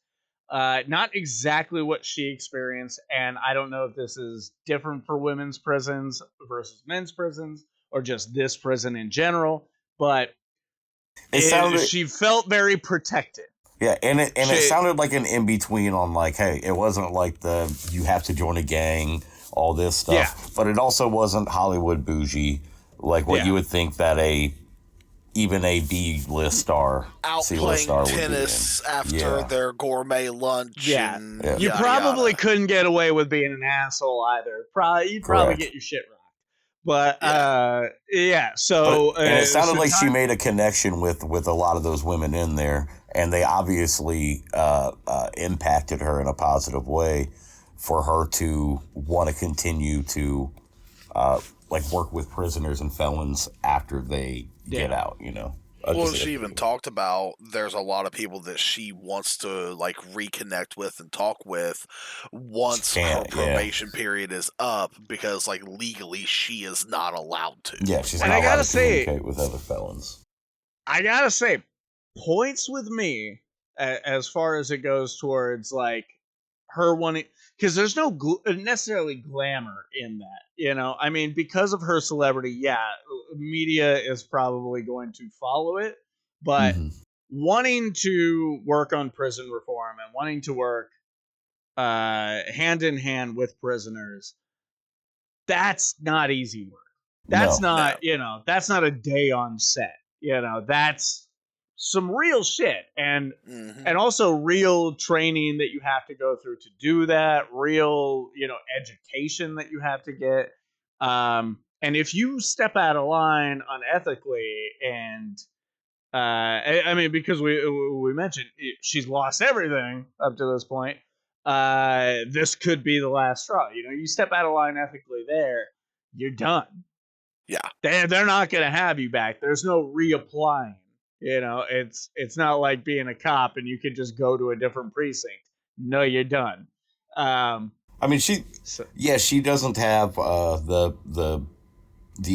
not exactly what she experienced, and I don't know if this is different for women's prisons versus men's prisons, or just this prison in general, but she felt very protected.
Yeah, it sounded like an in-between on like, hey, it wasn't like you have to join a gang, all this stuff, but it also wasn't Hollywood bougie, like what you would think that even a B-list star, C-list star would be in.
Tennis after their gourmet lunch.
Yeah. You probably couldn't get away with being an asshole either. You'd probably get your shit rocked. But, so...
and it sounded like she made a connection with a lot of those women in there, and they obviously impacted her in a positive way for her to want to continue to work with prisoners and felons after they get out, you know.
Well, she even talked about there's a lot of people that she wants to like reconnect with and talk with once her probation period is up, because like legally she is not allowed to.
Yeah, she's not allowed to communicate with other felons.
I gotta say, points with me as far as it goes towards like her wanting, because there's no necessarily glamour in that, you know. I mean, because of her celebrity, yeah, media is probably going to follow it, but wanting to work on prison reform and wanting to work hand in hand with prisoners, that's not easy work. That's you know, that's not a day on set. You know, that's some real shit, and also real training that you have to go through to do that, real, you know, education that you have to get. And if you step out of line unethically, and I mean, because we mentioned she's lost everything up to this point, this could be the last straw. You know, you step out of line ethically there, you're done.
Yeah.
They're not going to have you back. There's no reapplying. You know, it's not like being a cop and you could just go to a different precinct. No, you're done.
I mean, she doesn't have the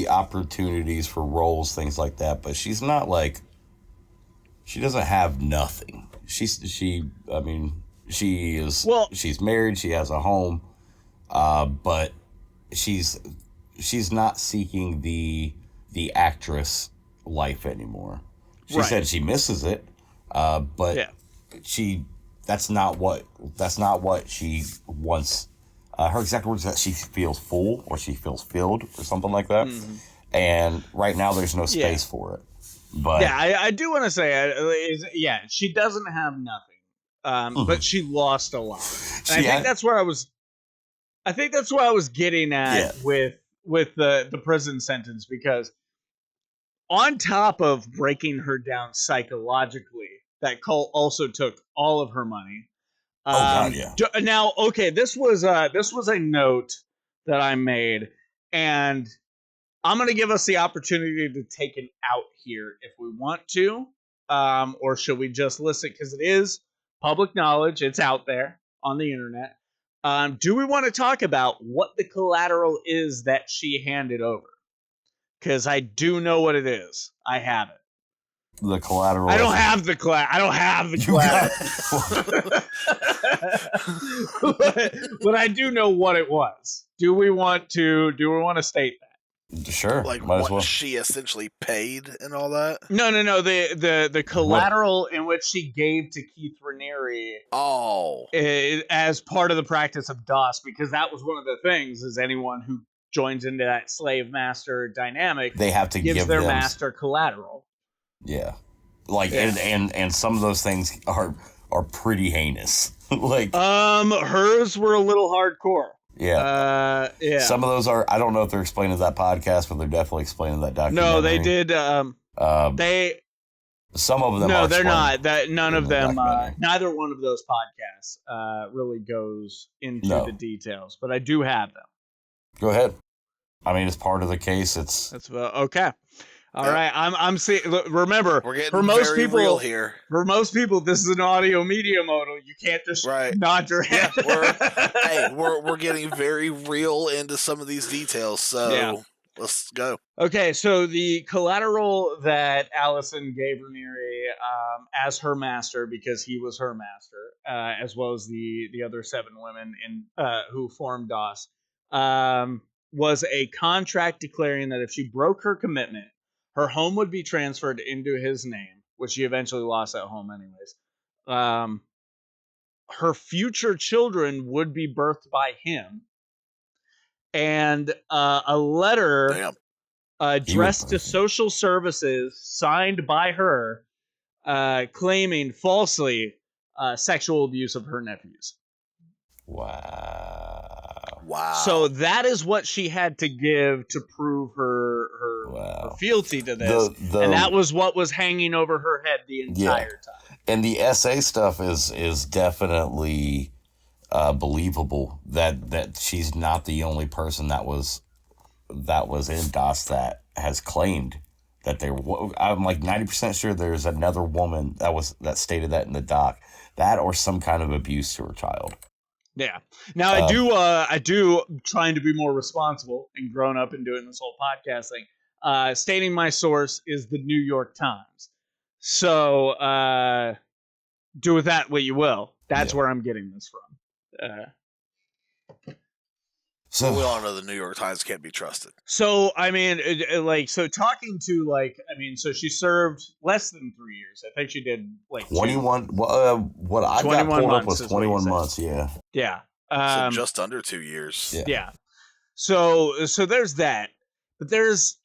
opportunities for roles, things like that, but she's not like, she doesn't have nothing. She's married, she has a home, but she's not seeking the actress life anymore. She said she misses it, but that's not what she wants. Her exact words is that she feels full, or she feels filled, or something like that. And right now there's no space for it. But
I do want to say, she doesn't have nothing, but she lost a lot. And I think that's where I was getting at with the prison sentence, because on top of breaking her down psychologically, that cult also took all of her money. Now, okay, this was a note that I made, and I'm going to give us the opportunity to take it out here if we want to, or should we just listen? Because it is public knowledge. It's out there on the internet. Do we want to talk about what the collateral is that she handed over? Because I do know what it is. I have it.
The collateral.
I don't have the collateral. But I do know what it was. Do we want to state that?
Sure.
Like
might
what
as well.
She essentially paid and all that?
No. The collateral in which she gave to Keith Raniere. As part of the practice of DOS, because that was one of the things, is anyone who joins into that slave master dynamic,
they have to
give their master collateral.
Yeah. Like and some of those things are pretty heinous. Like
hers were a little hardcore.
Yeah. Some of those are, I don't know if they're explained in that podcast, but they're definitely explained in that documentary.
No, they did
some of them
No, they're not. That none of them neither one of those podcasts really goes into the details, but I do have them.
Go ahead. I mean, it's part of the case.
That's okay. All right, I'm seeing. Remember,
we're getting
for most
very
people,
real here.
For most people, this is an audio media modal. You can't just nod your head.
We're getting very real into some of these details. So let's go.
Okay, so the collateral that Allison gave Raniere as her master, because he was her master, as well as the other 7 women who formed DOS, was a contract declaring that if she broke her commitment, her home would be transferred into his name, which she eventually lost that home anyways. Her future children would be birthed by him. And a letter addressed to social services, signed by her, claiming falsely sexual abuse of her nephews.
Wow.
So that is what she had to give to prove her fealty to this. And that was what was hanging over her head the entire time.
And the SA stuff is definitely believable, that she's not the only person that was in DOS that has claimed that they were. I'm like 90% sure there's another woman that stated that in the doc, that or some kind of abuse to her child.
Yeah. Now I do trying to be more responsible and grown up and doing this whole podcast thing. Stating my source is the New York Times. So do with that what you will. That's where I'm getting this from.
So we all know the New York Times can't be trusted.
So I mean, talking to so she served less than 3 years. I think she did
21. What I got pulled up was 21 months. Yeah.
Yeah.
So just under 2 years.
Yeah. So there's that, but there's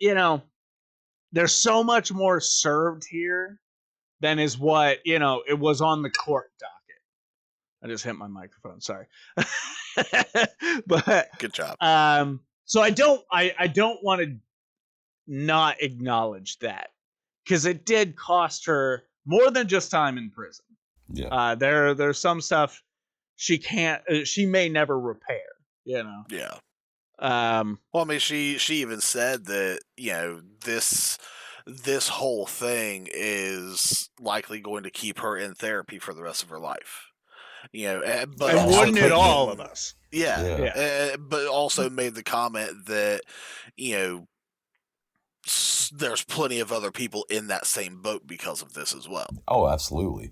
there's so much more served here than is what it was on the court docket. I just hit my microphone. Sorry. But
good job.
So I don't want to not acknowledge that, because it did cost her more than just time in prison.
Yeah.
There's some stuff she may never repair.
Yeah.
Well,
I mean, she even said that this whole thing is likely going to keep her in therapy for the rest of her life. But
and wouldn't it all of us?
Yeah. But also made the comment that there's plenty of other people in that same boat because of this as well.
Oh, absolutely.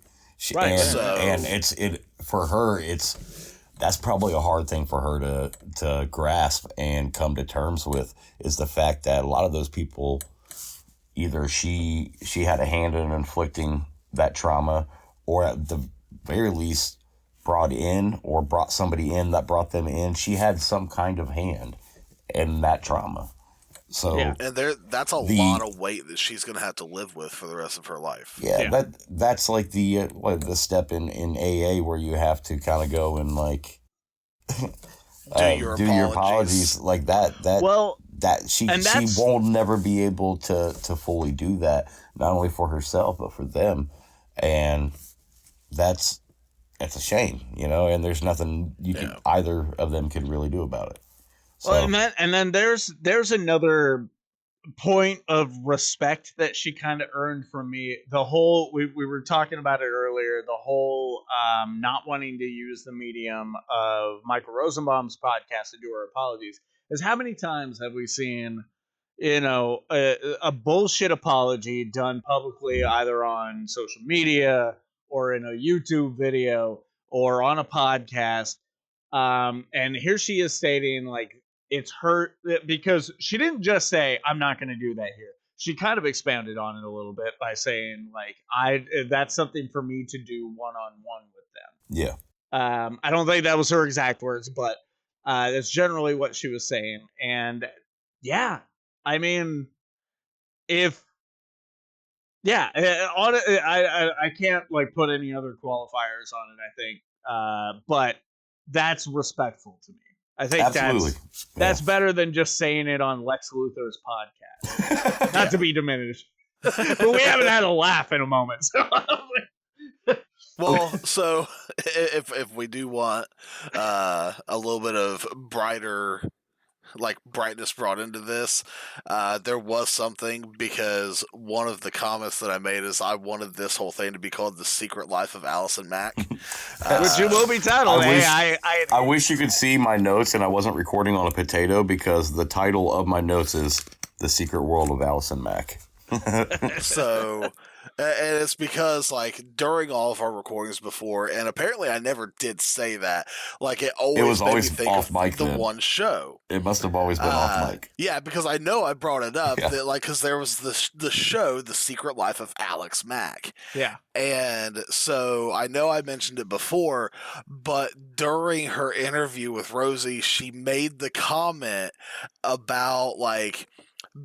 Right.
And it's for her. That's probably a hard thing for her to grasp and come to terms with, is the fact that a lot of those people, either she had a hand in inflicting that trauma, or at the very least brought somebody in that brought them in. She had some kind of hand in that trauma. So
and that's a lot of weight that she's going to have to live with for the rest of her life.
Yeah. That's like the step in AA where you have to kind of go and do your apologies like that. She won't never be able to fully do that, not only for herself but for them, and that's a shame, and there's nothing either of them can really do about it. So.
Well, and then there's another point of respect that she kind of earned from me. The whole we were talking about it earlier. The whole not wanting to use the medium of Michael Rosenbaum's podcast to do her apologies is, how many times have we seen a bullshit apology done publicly, either on social media or in a YouTube video or on a podcast, and here she is stating it's her, because she didn't just say, I'm not going to do that here. She kind of expanded on it a little bit by saying, that's something for me to do one-on-one with them.
Yeah.
I don't think that was her exact words, but that's generally what she was saying. And yeah, I mean, I can't put any other qualifiers on it, I think. But that's respectful to me. I think that's better than just saying it on Lex Luthor's podcast. Not to be diminished, but we haven't had a laugh in a moment. So.
Well, so if we do want a little bit of brightness brought into this, there was something, because one of the comments that I made is I wanted this whole thing to be called The Secret Life of Allison Mack.
Which it will be titled.
I wish you could see my notes and I wasn't recording on a potato, because the title of my notes is The Secret World of Allison Mack.
So... and it's because, during all of our recordings before, and apparently I never did say that, it was always made me think
off mic
the
then.
one show.
It must have always been off mic.
Yeah, because I know I brought it up, that because there was the show, The Secret Life of Alex Mack.
Yeah.
And so I know I mentioned it before, but during her interview with Rosie, she made the comment about,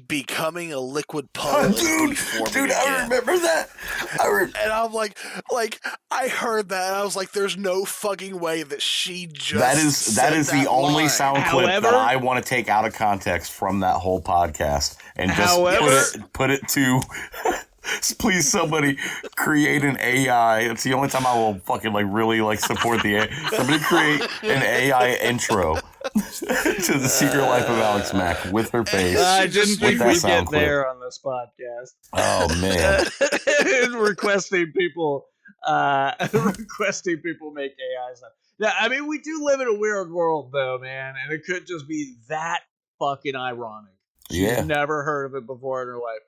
becoming a liquid puddle.
Dude, I remember that.
And I'm I heard that, and I was like, there's no fucking way that she just
that is the only
line.
sound clip that I want to take out of context from that whole podcast and just put it to please somebody create an AI. It's the only time I will fucking really support the AI. Somebody create an AI intro to The Secret Life of Alex Mack with her face.
I didn't think we'd get
clip.
there on this podcast.
Oh man.
requesting people make AIs. Yeah, I mean, we do live in a weird world though, man, and it could just be that fucking ironic. She's never heard of it before in her life.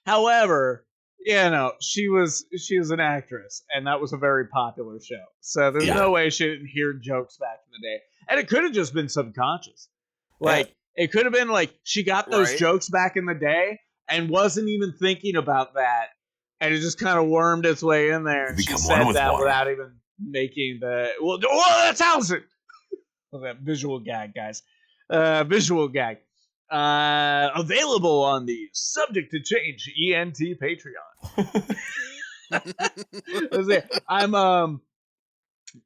However, Yeah, no, she was an actress, and that was a very popular show. So there's no way she didn't hear jokes back in the day, and it could have just been subconscious. Like it could have been like she got those jokes back in the day and wasn't even thinking about that, and it just kind of wormed its way in there. She said that without even making the well. That's Allison. Well, that visual gag, guys. Visual gag. Available on the Subject to Change ENT Patreon.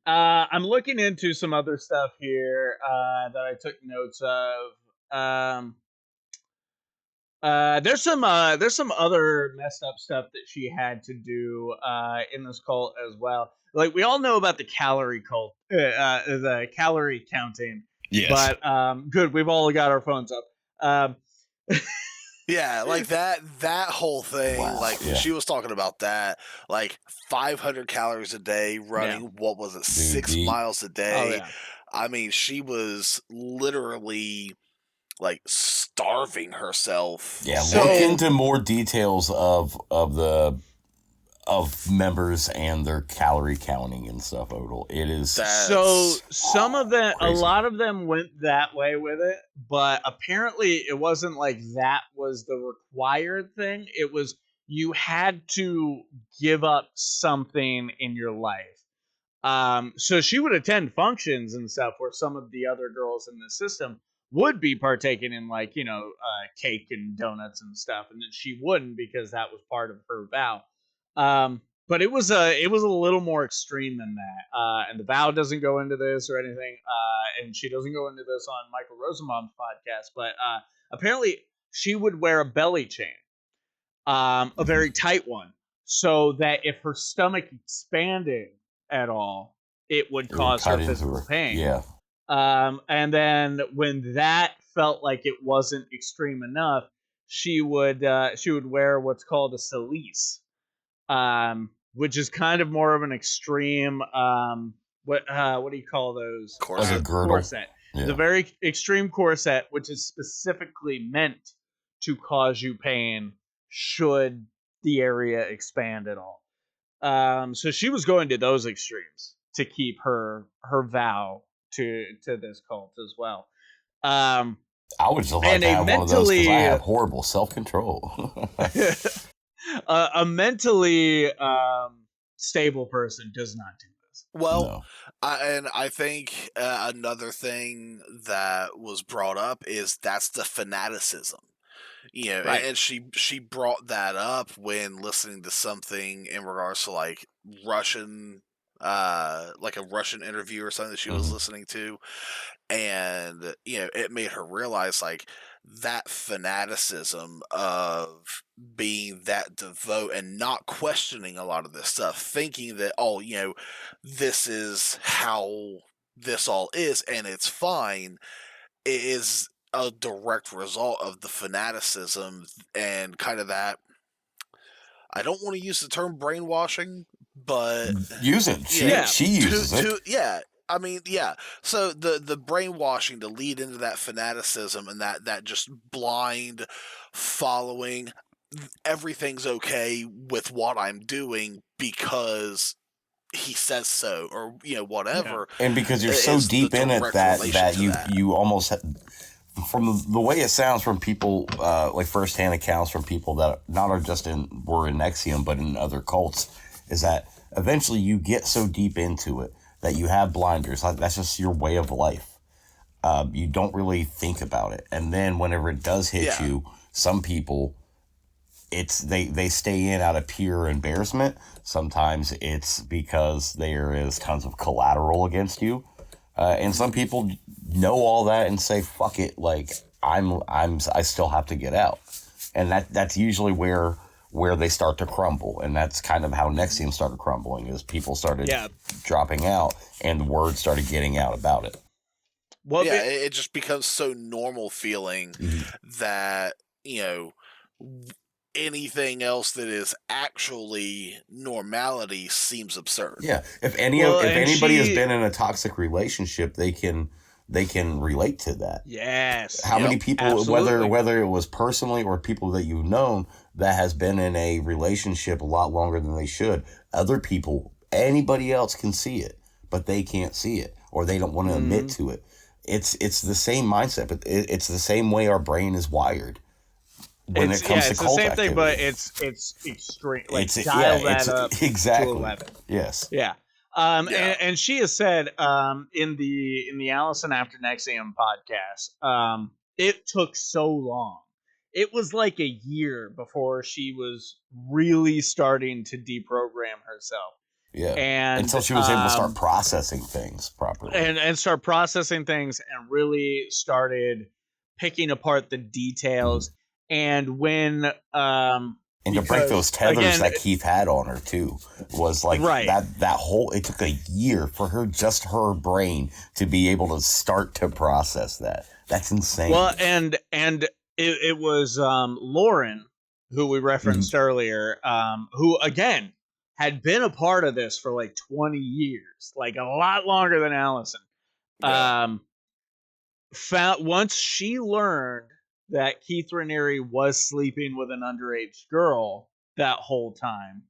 I'm looking into some other stuff here that I took notes of. There's some other messed up stuff that she had to do in this cult as well. Like we all know about the calorie cult, the calorie counting.
Yes.
But good, we've all got our phones up.
Yeah, like that whole thing, when she was talking about that, like 500 calories a day running, what was it, 6 miles a day?
Oh, yeah.
I mean, she was literally like starving herself.
Yeah, look into more details of members and their calorie counting and stuff, Odell. It is
some of them,
crazy.
A lot of them went that way with it, but apparently it wasn't like that was the required thing. It was you had to give up something in your life. So she would attend functions and stuff where some of the other girls in the system would be partaking in cake and donuts and stuff, and then she wouldn't because that was part of her vow. But it was a little more extreme than that. And the vow doesn't go into this or anything. And she doesn't go into this on Michael Rosenbaum's podcast. But apparently she would wear a belly chain, a very tight one, so that if her stomach expanded at all, it would cause her physical pain.
Yeah.
And then when that felt like it wasn't extreme enough, she would wear what's called a cilice. Which is kind of more of an extreme, what do you call those?
Corset.
Like a girdle.
Corset.
Yeah.
It's a very extreme corset, which is specifically meant to cause you pain should the area expand at all. So she was going to those extremes to keep her vow to this cult as well.
I would just like to have one of those because I have horrible self-control.
A mentally stable person does not do this.
Well, and I think another thing that was brought up is that's the fanaticism. You know, and she brought that up when listening to something in regards to like Russian, like a Russian interview or something that she was listening to, and it made her realize like that fanaticism of being that devout and not questioning a lot of this stuff, thinking that this is how this all is and it's fine, is a direct result of the fanaticism and kind of that. I don't want to use the term brainwashing, but
use it. She uses it.
I mean, yeah. So the brainwashing to lead into that fanaticism and that just blind following, everything's okay with what I'm doing because he says so, or whatever.
Yeah. And because you're so deep in it that you almost from the way it sounds from people, like firsthand accounts from people that were in NXIVM but in other cults, is that eventually you get so deep into it that you have blinders. Like that's just your way of life. You don't really think about it, and then whenever it does hit you, some people, they stay in out of pure embarrassment. Sometimes it's because there is tons of collateral against you, and some people know all that and say fuck it. Like I still have to get out, and that's usually where they start to crumble, and that's kind of how NXIVM started crumbling, is people started dropping out, and the word started getting out about it.
Well, it just becomes so normal feeling that, anything else that is actually normality seems absurd.
Yeah, if anybody has been in a toxic relationship, they can relate to that.
Yes.
How many people, whether it was personally or people that you've known, that has been in a relationship a lot longer than they should. Other people, anybody else can see it, but they can't see it, or they don't want to admit to it. It's the same mindset, but it's the same way our brain is wired. When it comes to cult activity.
Thing, but it's extreme. Like dial that up
exactly.
to 11.
Yes.
Yeah. And she has said in the Allison After NXIVM podcast, it took so long. It was like a year before she was really starting to deprogram herself.
Yeah.
And
until she was able to start processing things properly.
And start processing things and really started picking apart the details. And when
and to break those tethers that Keith had on her too was like that whole. It took a year for her brain to be able to start to process that. That's insane.
Well, and it was Lauren, who we referenced earlier, who again had been a part of this for like 20 years, like a lot longer than Allison. Yeah. Once she learned that Keith Raniere was sleeping with an underage girl that whole time,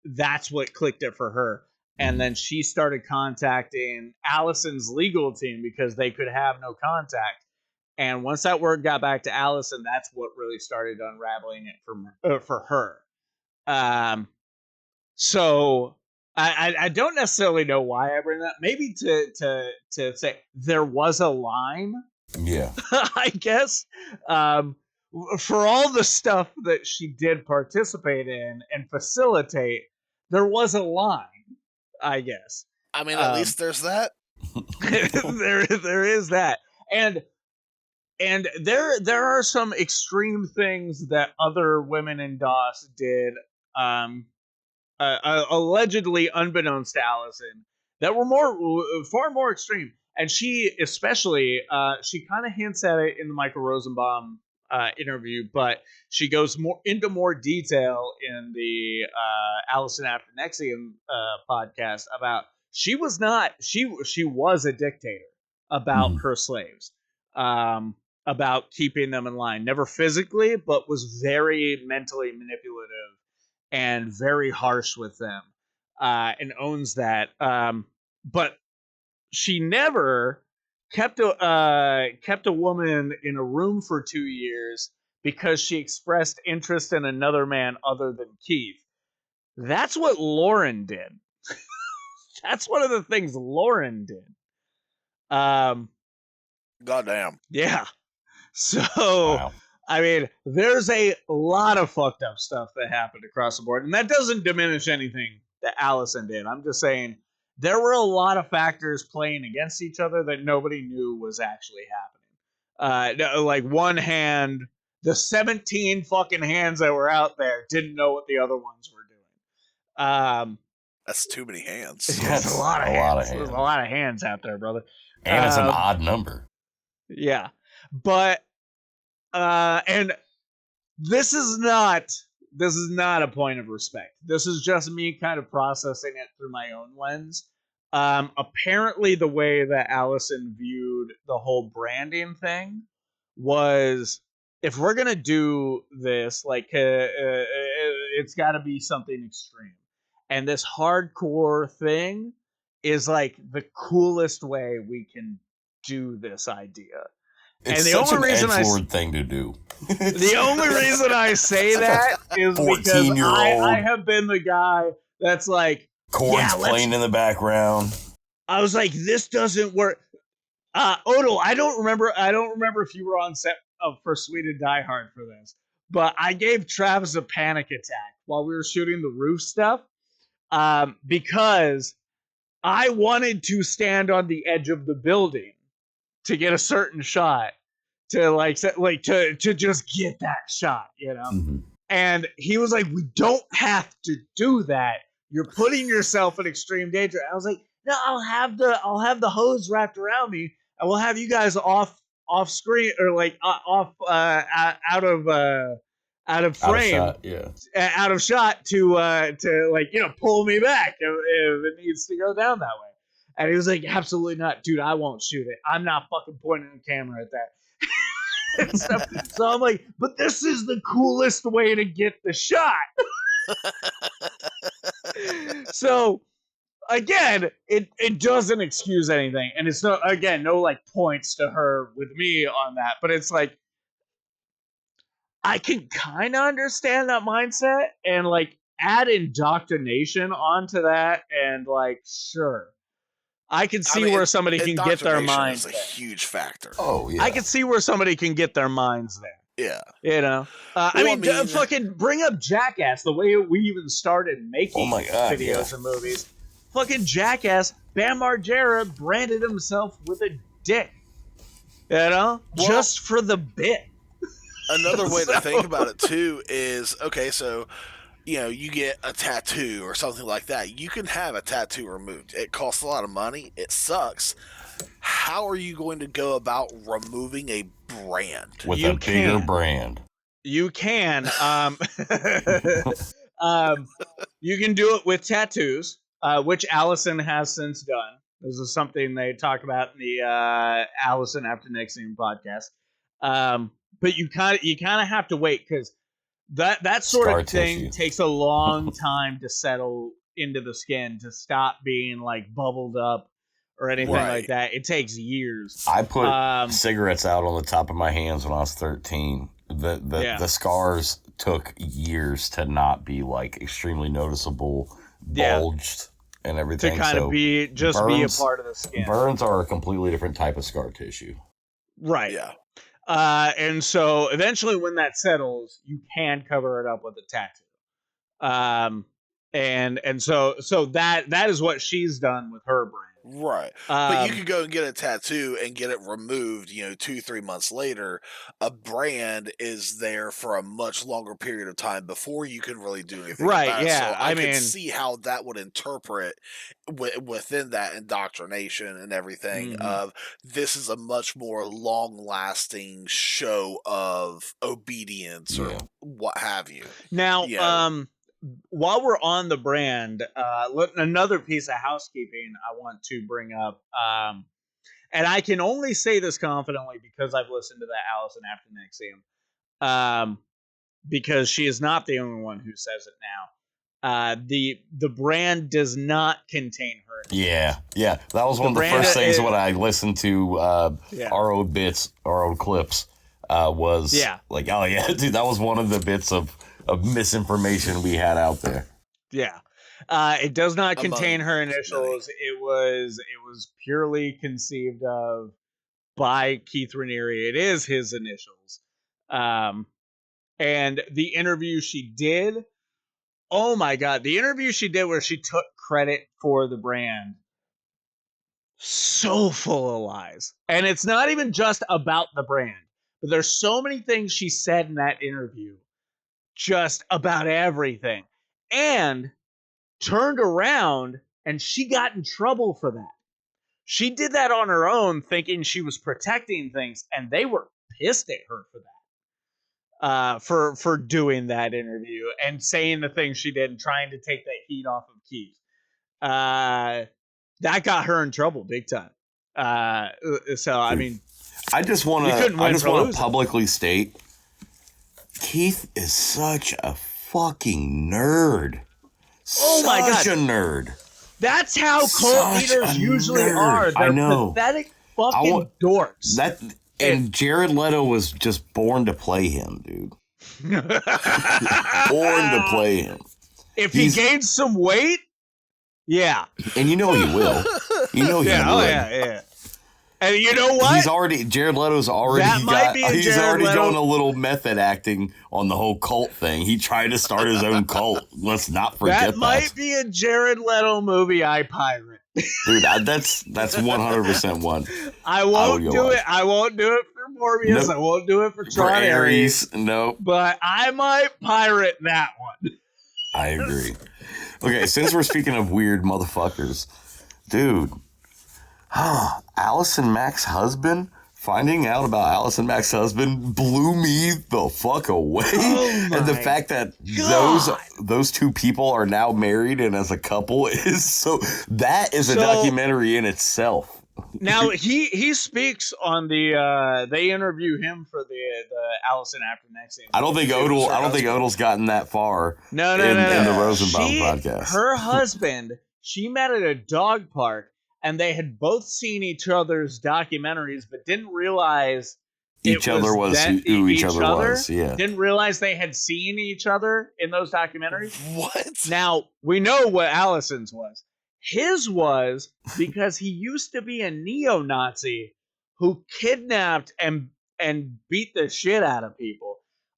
that's what clicked it for her. And then she started contacting Allison's legal team because they could have no contact. And once that word got back to Allison, that's what really started unraveling it for her. So I don't necessarily know why I bring that. Maybe to say there was a line.
Yeah.
I guess. For all the stuff that she did participate in and facilitate, there was a line, I guess.
I mean, at least there's that.
there is that. And there are some extreme things that other women in DOS did, allegedly unbeknownst to Allison, that were far more extreme. And she especially, she kind of hints at it in the Michael Rosenbaum interview, but she goes into more detail in the Allison After NXIVM podcast about she was a dictator about her slaves, about keeping them in line, never physically, but was very mentally manipulative and very harsh with them, and owns that. But she never kept a woman in a room for 2 years because she expressed interest in another man other than Keith. That's what Lauren did. That's one of the things Lauren did.
Goddamn.
Yeah. So, wow. I mean, there's a lot of fucked up stuff that happened across the board, and that doesn't diminish anything that Allison did. I'm just saying there were a lot of factors playing against each other that nobody knew was actually happening. Like one hand, the 17 fucking hands that were out there didn't know what the other ones were doing.
That's too many hands.
That's a lot of hands. There's a lot of hands out there, brother.
And it's an odd number.
Yeah. But and this is not a point of respect. This is just me kind of processing it through my own lens. Apparently the way that Allison viewed the whole branding thing was, if we're going to do this, like, it's got to be something extreme. And this hardcore thing is like the coolest way we can do this idea.
It's
and the
such
only
an
reason
edgelord thing to do.
The only reason I say that is because I have been the guy that's like,
corns playing in the background.
I was like, this doesn't work. Odo, I don't remember if you were on set for Sweded Die Hard for this, but I gave Travis a panic attack while we were shooting the roof stuff, because I wanted to stand on the edge of the building to get a certain shot, to just get that shot, you know. Mm-hmm. And he was like, "We don't have to do that. You're putting yourself in extreme danger." I was like, "No, I'll have the hose wrapped around me, and we'll have you guys off screen, or like out of frame, out of shot to like, you know, pull me back if it needs to go down that way." And he was like, "Absolutely not, dude. I won't shoot it. I'm not fucking pointing the camera at that." and stuff. So I'm like, but this is the coolest way to get the shot. So again, it doesn't excuse anything, and it's no like points to her with me on that, but it's like I can kind of understand that mindset and like add indoctrination onto that, and like sure, I can see where somebody can get their minds.
Is a huge factor.
Oh yeah,
I can see where somebody can get their minds there.
Yeah,
you know. Fucking bring up Jackass. The way we even started making videos and movies. Fucking Jackass. Bam Margera branded himself with a dick. You know, just for the bit.
Another way to think about it too is so. You get a tattoo or something like that. You can have a tattoo removed. It costs a lot of money. It sucks. How are you going to go about removing a brand?
With a bigger brand.
You can. You can do it with tattoos, which Allison has since done. This is something they talk about in the Allison After NXIVM podcast. But you kind of have to wait because that sort
Scar
of thing
tissue.
takes a long time to settle into the skin, to stop being like bubbled up or anything like that. It takes years.
I put cigarettes out on the top of my hands when I was 13. The scars took years to not be like extremely noticeable, bulged and everything.
To kind of be a part of the skin.
Burns are a completely different type of scar tissue.
Right.
Yeah.
And so eventually when that settles, you can cover it up with a tattoo. And so that is what she's done with her brand.
Right. But you could go and get a tattoo and get it removed, 2-3 months later. A brand is there for a much longer period of time before you can really do anything about it. So I can see how that would interpret within that indoctrination and everything of this is a much more long-lasting show of obedience or what have you.
Now, while we're on the brand, another piece of housekeeping I want to bring up, and I can only say this confidently because I've listened to that Allison After NXIVM, because she is not the only one who says it now. The brand does not contain her.
Yeah. That was one of the first things when I listened to our old bits, our old clips, was like, oh yeah, dude, that was one of the bits of misinformation we had out there.
Yeah. It does not contain her initials. It was purely conceived of by Keith Raniere. It is his initials. And the interview she did, oh my God, the interview she did where she took credit for the brand, so full of lies. And it's not even just about the brand, but there's so many things she said in that interview just about everything, and turned around and she got in trouble for that. She did that on her own thinking she was protecting things, and they were pissed at her for that, for doing that interview and saying the things she did and trying to take that heat off of Keith. That got her in trouble big time. So I mean,
I just want to publicly state, Keith is such a fucking nerd.
Oh my God.
Such a nerd.
That's how cult leaders usually are. They're pathetic fucking dorks.
And Jared Leto was just born to play him, dude. Born to play him.
If he gains some weight, yeah.
And you know he will. You know he will.
Oh yeah. And you know what?
Jared Leto's already doing a little method acting on the whole cult thing. He tried to start his own cult. Let's not forget that.
That might be a Jared Leto movie I pirate.
Dude, that's 100% one.
I won't do it. I won't do it for Morbius. Nope. I won't do it for Tron Ares.
Nope.
But I might pirate that one.
I agree. Okay, since we're speaking of weird motherfuckers, dude. Allison Mack's husband? Finding out about Allison Mack's husband blew me the fuck away. And the fact that those two people are now married and as a couple is a documentary in itself.
Now he speaks on the they interview him for the Allison After NXIVM.
I don't think Odell's gotten that far.
No.
In the Rosenbaum podcast.
Her husband, she met at a dog park, and they had both seen each other's documentaries, but didn't realize who each other was. Yeah, didn't realize they had seen each other in those documentaries.
What?
Now we know what Allison's was. His was because he used to be a neo-Nazi who kidnapped and beat the shit out of people,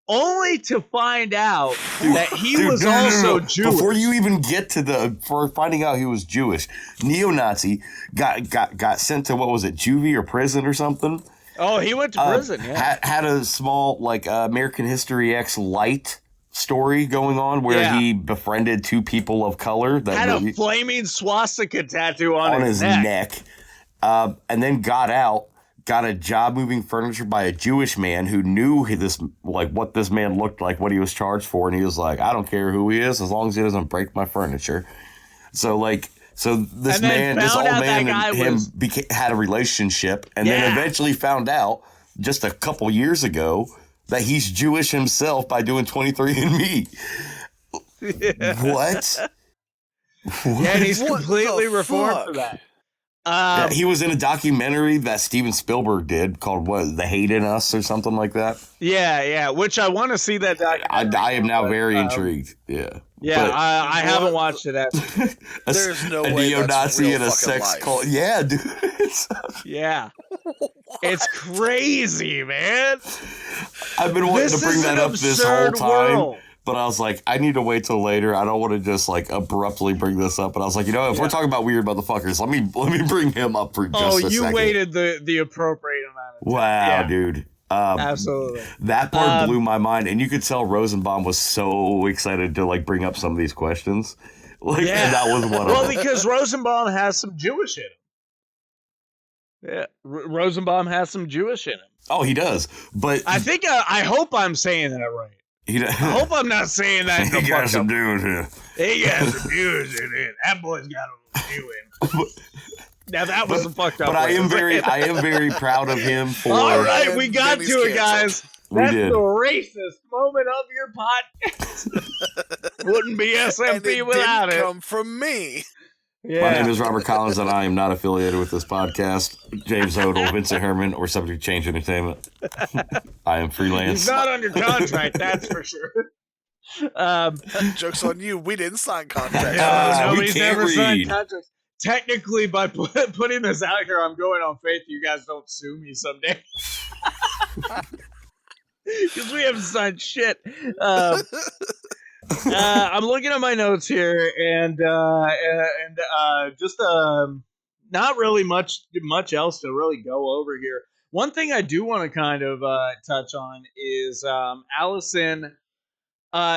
only to find out that he was also Jewish.
Before you even get to for finding out he was Jewish, neo-Nazi got sent to, what was it, juvie or prison or something?
Oh, he went to prison. Yeah,
had a small American History X light story going on where he befriended two people of color that
had a flaming swastika tattoo on his neck.
And then got a job moving furniture by a Jewish man who knew what this man looked like, what he was charged for, and he was like, I don't care who he is as long as he doesn't break my furniture. So this old man and him had a relationship, and then eventually found out just a couple years ago that he's Jewish himself by doing 23andMe. What?
Yeah, and he's completely reformed for that.
He was in a documentary that Steven Spielberg did called The Hate in Us or something like that.
Yeah, which I want to see that documentary.
I am now very intrigued. Yeah.
Yeah, but I haven't watched it.
There's no way
neo-Nazi
in
a sex cult. Yeah, dude.
Yeah. It's crazy, man.
I've been wanting to bring that up this whole time. But I was like, I need to wait till later. I don't want to just abruptly bring this up. But I was like, if we're talking about weird motherfuckers, let me bring him up for just a second.
Oh, you waited the appropriate amount of time.
Wow, dude.
Absolutely.
That part blew my mind, and you could tell Rosenbaum was so excited to bring up some of these questions. And that was one of them.
Well, because Rosenbaum has some Jewish in him. Yeah, Rosenbaum has some Jewish in him.
Oh, he does. But
I think I hope I'm saying that right. I hope I'm not saying that.
He got some Jews in it.
He got some Jews in it. That boy's got a Jew in. Now that was a fucked up.
But I am very proud of him for.
All right, we got to it, guys. That's the racist moment of your podcast. Wouldn't be SMP without it.
Come from me.
Yeah.
My name is Robert Collins, and I am not affiliated with this podcast. James Odell, Vincent Herman, or Subject Change Entertainment. I am freelance.
He's not under contract, that's for sure.
Joke's on you. We didn't sign contracts.
Nobody's ever signed contracts. Technically, by putting this out here, I'm going on faith you guys don't sue me someday. Because we haven't signed shit. I'm looking at my notes here, and just not really much else to really go over here. One thing I do want to kind of touch on is Allison.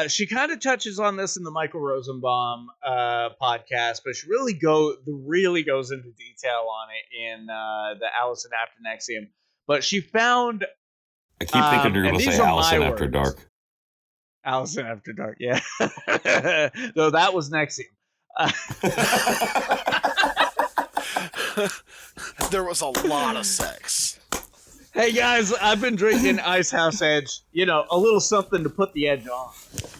She kind of touches on this in the Michael Rosenbaum podcast, but she really goes into detail on it in the Allison After NXIVM. But she found.
I keep thinking you're going to say Allison After Dark.
Allison After Dark, yeah. Though that was NXIVM.
There was a lot of sex.
Hey guys, I've been drinking Ice House Edge. A little something to put the edge on.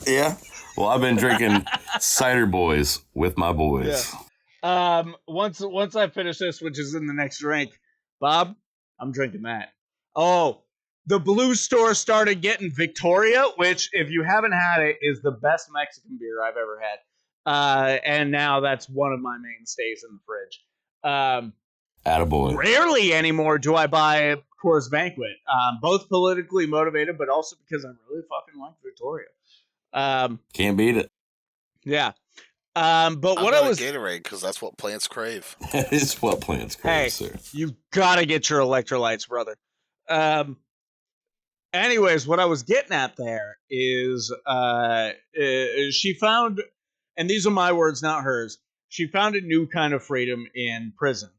Yeah. Well, I've been drinking Cider Boys with my boys.
Yeah. Once I finish this, which is in the next drink, Bob, I'm drinking that. Oh. The Blue Store started getting Victoria, which, if you haven't had it, is the best Mexican beer I've ever had. And now that's one of my mainstays in the fridge.
Attaboy.
Rarely anymore do I buy Coors Banquet. Both politically motivated, but also because I really fucking like Victoria.
Can't beat it.
Yeah. But what I was
Gatorade, because that's what plants crave.
It's what plants crave, sir.
You gotta get your electrolytes, brother. Anyways, what I was getting at there is she found, and these are my words, not hers, she found a new kind of freedom in prison.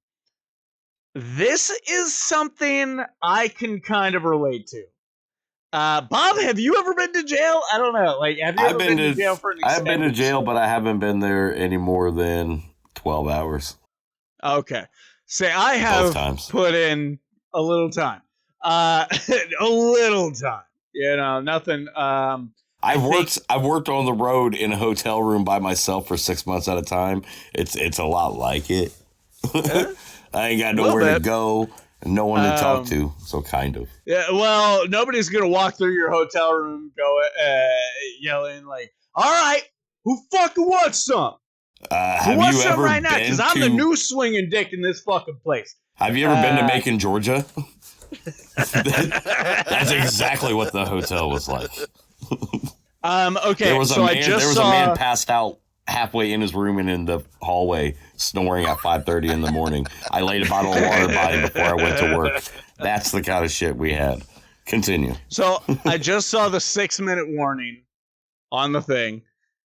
This is something I can kind of relate to. Bob, have you ever been to jail? I don't know. Have you ever been to jail for an extended?
I've been to jail, but I haven't been there any more than 12 hours.
Okay. Say, I have put in a little time. A little time. You know, nothing.
I've worked on the road in a hotel room by myself for 6 months at a time. It's a lot like it. I ain't got nowhere to go, no one to talk to, so kind of.
Yeah, well, nobody's gonna walk through your hotel room yelling like, "All right, who fucking wants some?
Have you ever
right now? Because I'm the new swinging dick in this fucking place."
Have you ever been to Macon, Georgia? That's exactly what the hotel was like.
Okay.
There was a man passed out halfway in his room and in the hallway, snoring at 5:30 in the morning. I laid a bottle of water by him before I went to work. That's the kind of shit we had. Continue.
So I just saw the 6-minute warning on the thing.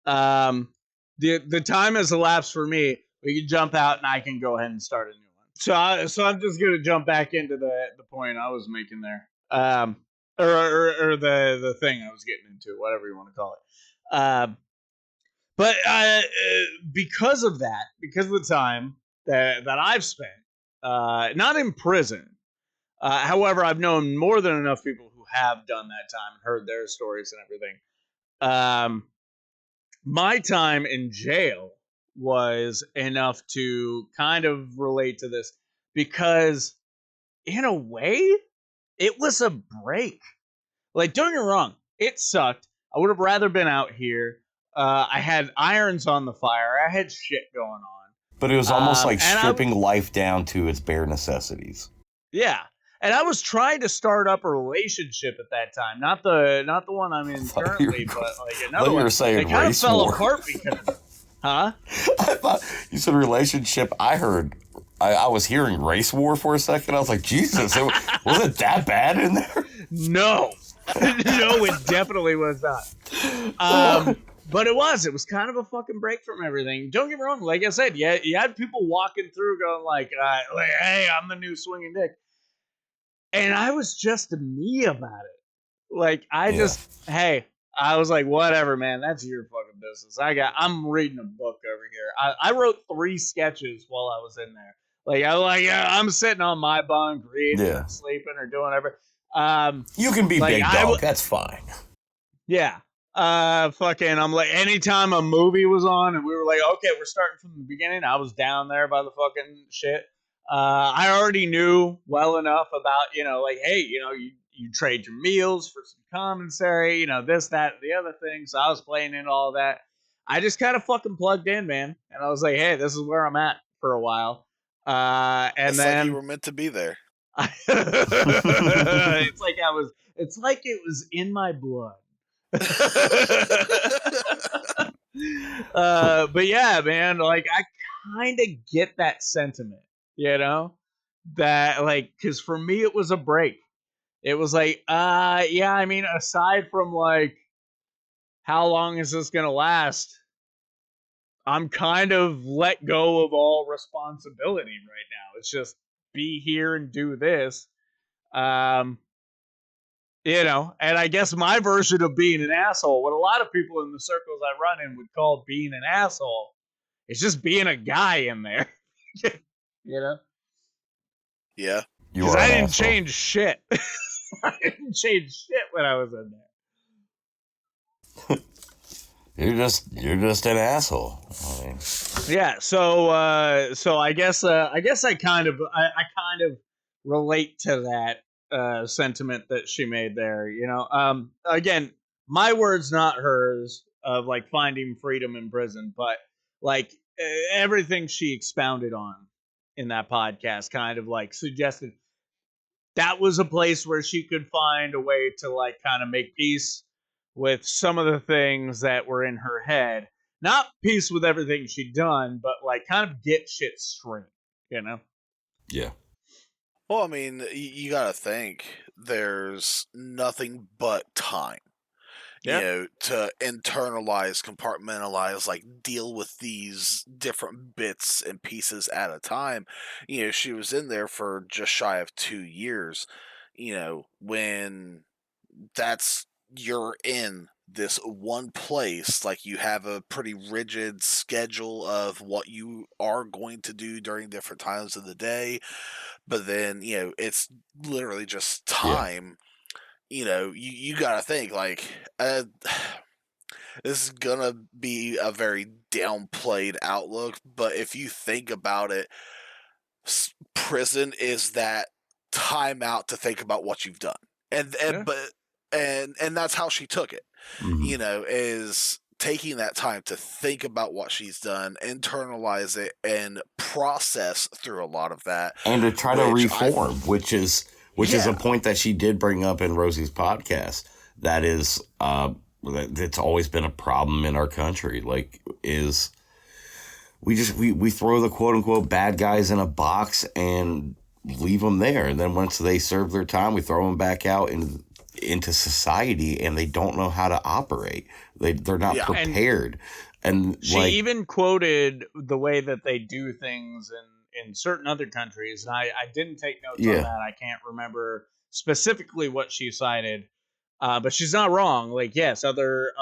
The time has elapsed for me. We can jump out and I can go ahead and start a new one. So I'm just gonna jump back into the point I was making there. Or the thing I was getting into, whatever you want to call it. But because of the time that I've spent, not in prison, however, I've known more than enough people who have done that time and heard their stories and everything. My time in jail was enough to kind of relate to this because, in a way, it was a break. Like, don't get me wrong, it sucked. I would have rather been out here. I had irons on the fire. I had shit going on.
But it was almost like stripping life down to its bare necessities.
Yeah. And I was trying to start up a relationship at that time. Not the one I'm in currently, but like another one.
You were saying
it kind of fell
war.
apart because huh?
I thought you said relationship. I was hearing race war for a second. I was like, Jesus, was it that bad in there?
No. No, it definitely was not. But it was kind of a fucking break from everything. Don't get me wrong. Like I said, you had people walking through going like, hey, I'm the new swinging dick. And I was just me about it. Like, I was like, whatever, man, that's your fucking business. I'm reading a book over here. I wrote 3 sketches while I was in there. Like, I'm sitting on my bunk, reading, or sleeping, or doing whatever.
You can be big dog. That's fine.
Yeah. I'm like, anytime a movie was on and we were like, okay, we're starting from the beginning, I was down there by the fucking shit. I already knew well enough about, like, hey, you trade your meals for some commissary, this, that, the other thing. So I was playing in all that. I just kind of fucking plugged in, man. And I was like, hey, this is where I'm at for a while. And then
like you were meant to be there.
It's like it was in my blood. But yeah, man, like I kind of get that sentiment, that like, because for me it was a break. It was like, I mean, aside from like, how long is this gonna last? I'm kind of let go of all responsibility right now. It's just be here and do this. And I guess my version of being an asshole, what a lot of people in the circles I run in would call being an asshole, is just being a guy in there.
Yeah.
Because I didn't change shit. I didn't change shit when I was in there.
You're just an asshole. I mean.
Yeah. So I guess I kind of relate to that sentiment that she made there. Again, my words, not hers, of like finding freedom in prison, but like everything she expounded on in that podcast kind of like suggested that was a place where she could find a way to like kind of make peace with some of the things that were in her head. Not peace with everything she'd done, but like kind of get shit straight,
Yeah.
Well, I mean, you gotta think there's nothing but time, to internalize, compartmentalize, like deal with these different bits and pieces at a time. She was in there for just shy of 2 years, when that's you're in this one place, like you have a pretty rigid schedule of what you are going to do during different times of the day, but then, it's literally just time. You got to think, like, this is gonna be a very downplayed outlook, but if you think about it, prison is that time out to think about what you've done, and that's how she took it. Is taking that time to think about what she's done, internalize it, and process through a lot of that,
and to try to reform, which is a point that she did bring up in Rosie's podcast. That is, it's always been a problem in our country. Like, is we throw the quote unquote bad guys in a box and leave them there, and then once they serve their time, we throw them back out into society, and they don't know how to operate. They're not prepared. And
she even quoted the way that they do things in certain other countries, and I didn't take notes on that. I can't remember specifically what she cited, but she's not wrong. Like, yes, other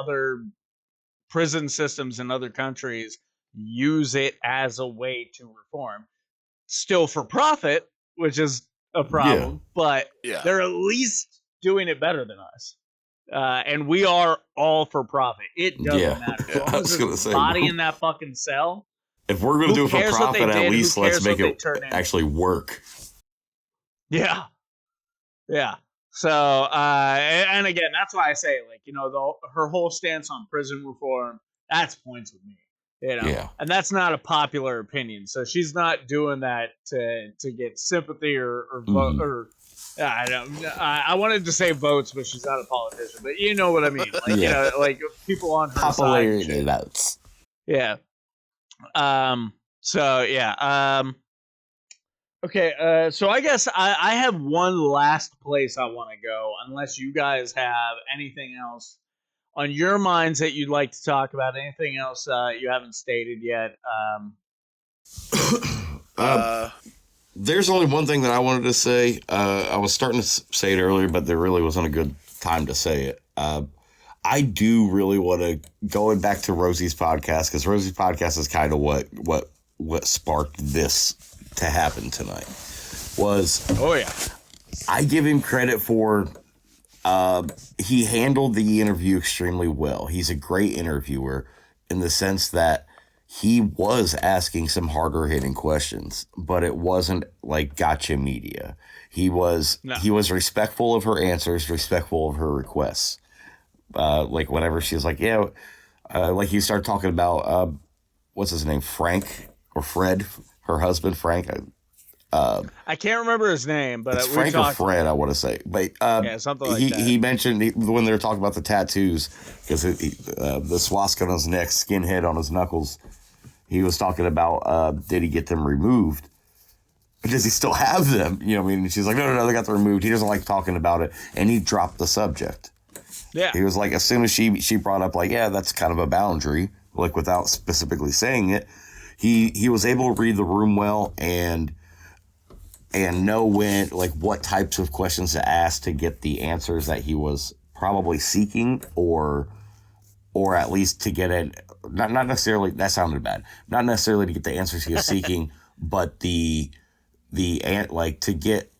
prison systems in other countries use it as a way to reform. Still for profit, which is a problem, but they're at least doing it better than us. And we are all for profit. It doesn't matter. As long as there's a body in that fucking cell.
If we're going to do it for profit, at least let's make it actually work.
Yeah. Yeah. So, and again, that's why I say, like, her whole stance on prison reform, that's points with me. And that's not a popular opinion. So she's not doing that to get sympathy or vote or I wanted to say votes, but she's not a politician. But you know what I mean? Like, like people on her
popularity
side.
Votes.
Yeah. So yeah. Okay. So I guess I have one last place I want to go, unless you guys have anything else on your minds that you'd like to talk about. Anything else you haven't stated yet?
There's only one thing that I wanted to say. I was starting to say it earlier, but there really wasn't a good time to say it. I do really want to, going back to Rosie's podcast, because Rosie's podcast is kind of what sparked this to happen tonight. I give him credit for he handled the interview extremely well. He's a great interviewer in the sense that he was asking some harder hitting questions, but it wasn't like gotcha media. He was respectful of her answers, respectful of her requests. Like whenever she was like, like he started talking about what's his name, Frank or Fred, her husband Frank.
I can't remember his name, but
it's Frank or Fred, I want to say. But
something like that.
He mentioned when they were talking about the tattoos, because the swastika on his neck, skinhead on his knuckles. He was talking about did he get them removed? Does he still have them? You know what I mean? And she's like, no, they got them removed. He doesn't like talking about it, and he dropped the subject.
Yeah,
he was like, as soon as she brought up like, that's kind of a boundary, like without specifically saying it, he was able to read the room well and know when, like, what types of questions to ask to get the answers that he was probably seeking, or at least to get it. Not necessarily, that sounded bad. Not necessarily to get the answers he was seeking, but to get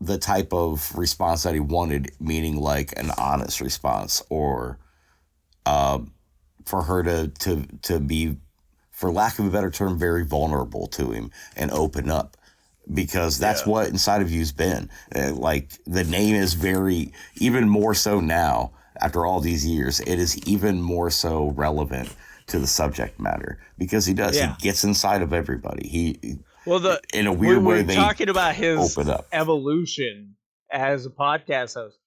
the type of response that he wanted, meaning like an honest response, or for her to be, for lack of a better term, very vulnerable to him and open up, because that's what Inside of You's been. Like, the name is very, even more so now after all these years, it is even more so relevant to the subject matter, because he gets inside of everybody. In a weird way,
we're talking about his evolution as a podcast host.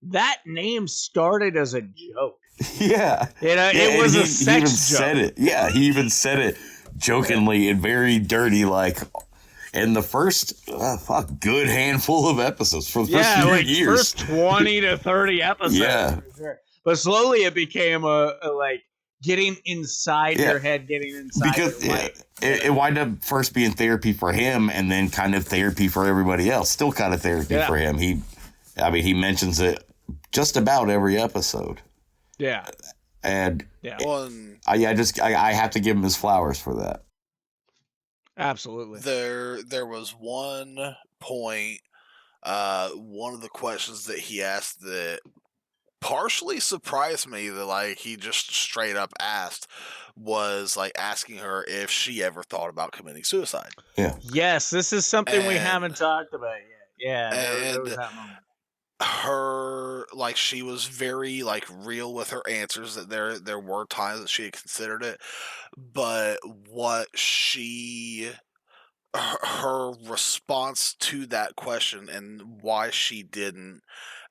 That name started as a joke.
Yeah.
It was a sex joke.
He even said it. Yeah, he even said it jokingly and very dirty, like, in the first good handful of episodes for the first few years.
First 20 to 30 episodes.
Yeah.
For sure. But slowly it became a like getting inside your head, getting inside your life.
It wound up first being therapy for him, and then kind of therapy for everybody else. Still kind of therapy for him. He mentions it just about every episode.
Yeah.
And
yeah.
I have to give him his flowers for that.
Absolutely.
There was one point, one of the questions that he asked that partially surprised me that like he just straight up asked was like asking her if she ever thought about committing suicide.
Yeah.
Yes, this is something we haven't talked about yet. Yeah, there was that moment.
Her, like, she was very like real with her answers, that there were times that she had considered it, but what her response to that question and why she didn't,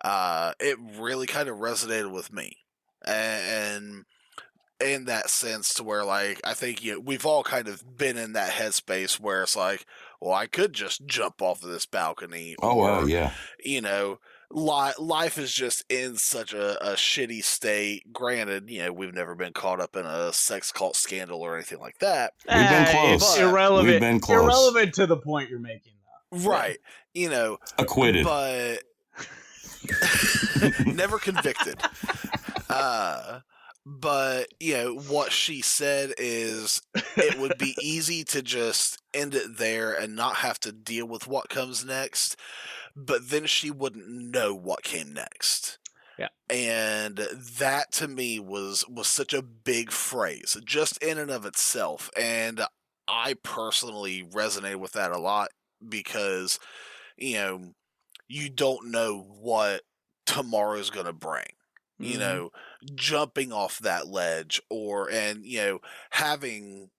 it really kind of resonated with me, and in that sense, to where like I think we've all kind of been in that headspace where it's like, well, I could just jump off of this balcony.
Yeah.
Life is just in such a shitty state. Granted, we've never been caught up in a sex cult scandal or anything like that.
We've been close.
It's irrelevant.
We've been close.
Irrelevant to the point you're making, though.
Right.
Acquitted.
But never convicted. But, what she said is it would be easy to just end it there and not have to deal with what comes next. But then she wouldn't know what came next.
Yeah.
And that to me was such a big phrase, just in and of itself. And I personally resonated with that a lot because, you don't know what tomorrow's going to bring. Jumping off that ledge and having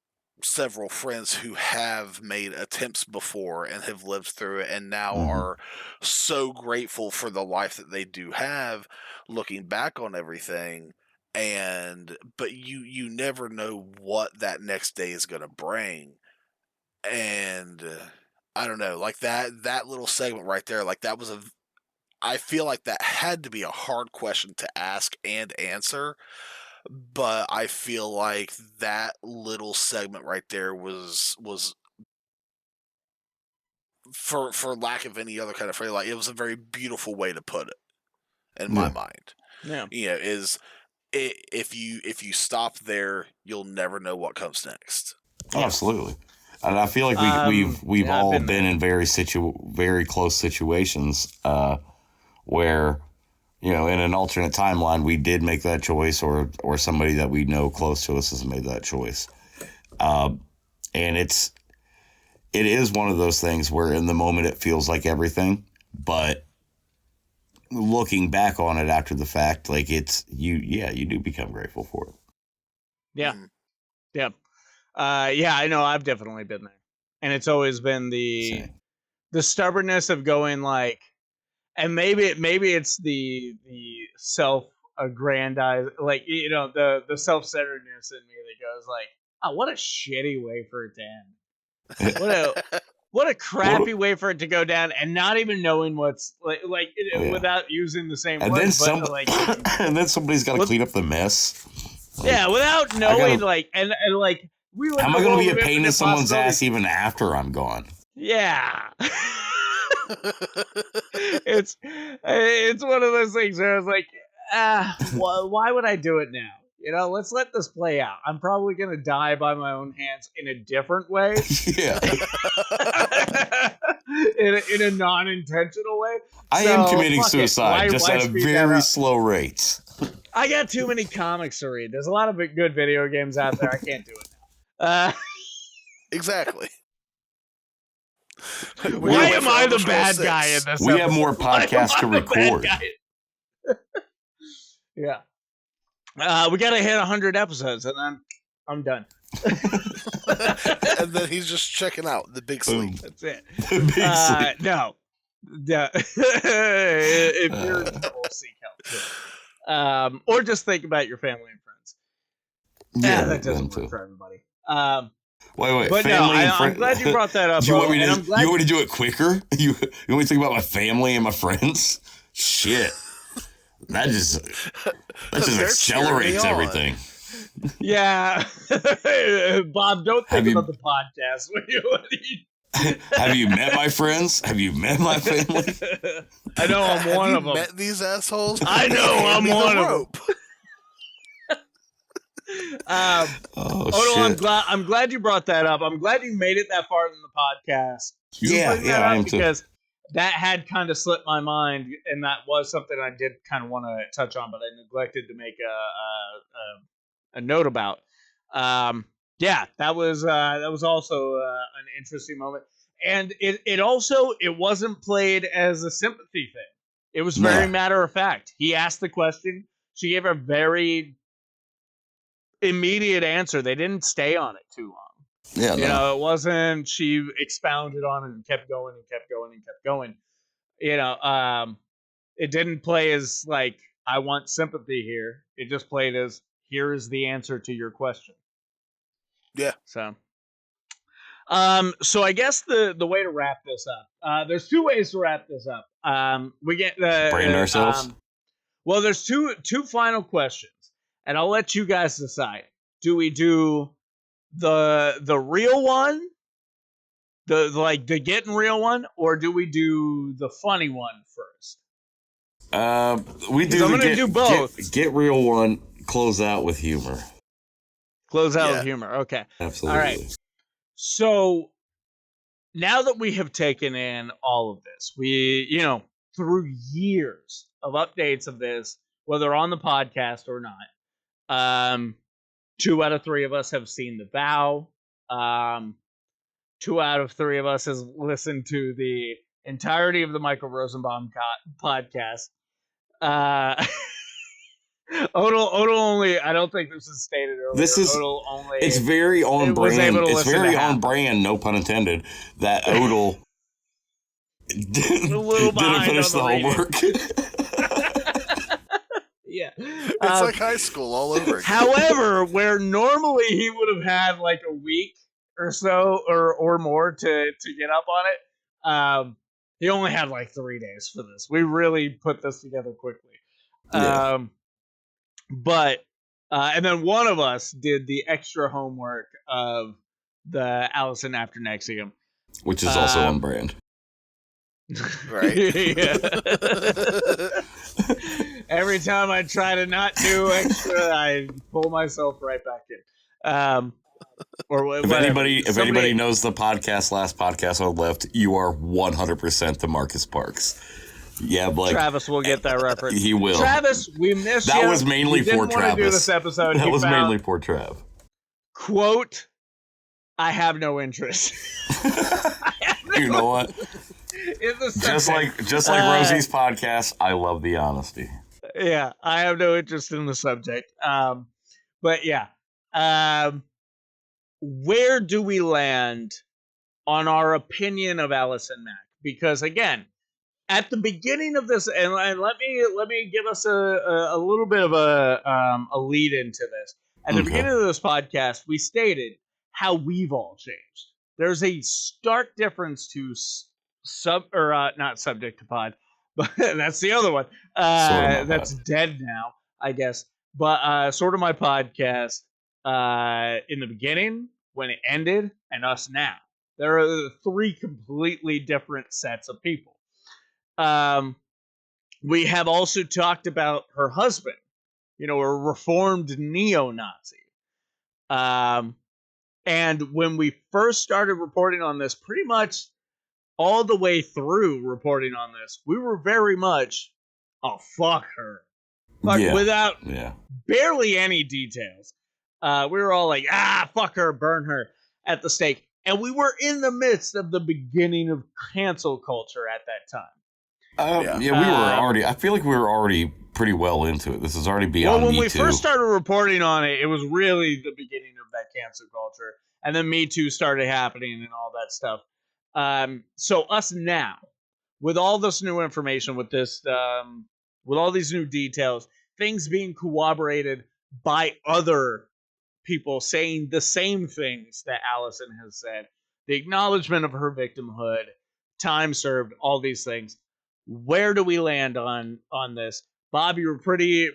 several friends who have made attempts before and have lived through it and now are so grateful for the life that they do have, looking back on everything. But you never know what that next day is going to bring. And I don't know, like that little segment right there, like that was I feel like that had to be a hard question to ask and answer, but I feel like that little segment right there was for lack of any other kind of phrase, like it was a very beautiful way to put it in my mind.
Yeah.
If you stop there, you'll never know what comes next.
Oh, absolutely. And I feel like we've all been in very close situations where, in an alternate timeline, we did make that choice, or somebody that we know close to us has made that choice. And it is one of those things where in the moment it feels like everything, but looking back on it after the fact, like you do become grateful for it.
Yeah. Yeah. I know I've definitely been there. And it's always been the stubbornness of going like, and maybe it's the self-aggrandize, like, the self-centeredness in me that goes like, oh, what a shitty way for it to end. What a crappy way for it to go down, and not even knowing what's without using the same
and
words.
And then somebody's got to clean up the mess.
Without knowing, and
how am I going to be a pain in someone's ass even after I'm gone?
Yeah. It's one of those things where I was like, why would I do it now? Let's let this play out. I'm probably going to die by my own hands in a different way.
Yeah.
in a non-intentional way.
I am committing suicide, just at a very slow rate.
I got too many comics to read. There's a lot of good video games out there. I can't do it now.
Exactly.
Why am I the bad guy in this?
We have more podcasts to record.
Yeah. We got to hit 100 episodes, and then I'm done.
And then he's just checking out the big sleep.
That's it.
The big sleep.
No. If you're in trouble, seek help. Or just think about your family and friends.
Yeah,
that doesn't work for everybody.
Wait,
but
family and friends.
I'm glad you brought that up.
You want me to do it quicker? You want me to think about my family and my friends? Shit. That just accelerates everything.
Yeah. Bob, don't think about the podcast.
Have you met my friends? Have you met my family?
I know I'm one of them.
Met these assholes?
I know I'm one of them.
Shit.
I'm glad you brought that up. I'm glad you made it that far in the podcast.
Yeah, I am too.
Because that had kind of slipped my mind, and that was something I did kind of want to touch on, but I neglected to make a note about. Yeah, that was also an interesting moment, and it wasn't played as a sympathy thing. It was very matter of fact. He asked the question. She gave a very immediate answer. They didn't stay on it too long.
Yeah,
you know, it wasn't. She expounded on it and kept going and kept going and kept going. You know, it didn't play as like I want sympathy here. It just played as here is the answer to your question.
Yeah.
So I guess the way to wrap this up. There's two ways to wrap this up. We get
brand ourselves.
Well, there's two final questions, and I'll let you guys decide. Do we do the real one, the getting real one, or do we do the funny one first?
We do.
I'm gonna do both.
Get real one. Close out with humor.
Close out with humor. Okay.
Absolutely.
All right. So now that we have taken in all of this, we, through years of updates of this, whether on the podcast or not, 2 out of 3 of us have seen The Vow. 2 out of 3 of us has listened to the entirety of the Michael Rosenbaum podcast. Odell only. I don't think this is stated earlier.
This is
Odell only.
It's very on brand. It's very on brand. No pun intended. That Odell didn't finish the homework.
Yeah,
it's like high school all over again.
However, where normally he would have had like a week or so or more to get up on it, he only had like 3 days for this. We really put this together quickly.
Yeah.
But and then one of us did the extra homework of the Allison After NXIVM,
which is also on brand.
Right.
Every time I try to not do extra, I pull myself right back in.
If anybody knows the last podcast on the left, you are 100% the Marcus Parks. Yeah, like
Travis will get that reference.
He will.
Travis, we miss you.
That was mainly for Travis.
Do this episode.
That was mainly for Trav.
Quote: I have no interest.
You know what? Just like Rosie's podcast, I love the honesty.
Yeah, I have no interest in the subject. But yeah, where do we land on our opinion of Allison Mack? Because again, at the beginning of this, and let me give us a little bit of a lead into this. At the beginning of this podcast, we stated how we've all changed. There's a stark difference to not subject to pod, but that's the other one. That's dead now, I guess. But Sorta My Podcast, in the beginning, when it ended, and us now. There are 3 completely different sets of people. We have also talked about her husband, a reformed neo-Nazi. And when we first started reporting on this, pretty much all the way through reporting on this, we were very much, oh, fuck her. Without barely any details. We were all like, fuck her, burn her at the stake. And we were in the midst of the beginning of cancel culture at that time.
We were already. I feel like we were already pretty well into it. This is already beyond.
Well, when we first started reporting on it, it was really the beginning of that cancel culture, and then Me Too started happening and all that stuff. So us now, with all this new information, with this, with all these new details, things being corroborated by other people saying the same things that Allison has said, the acknowledgement of her victimhood, time served, all these things. Where do we land on this? Bob, you were pretty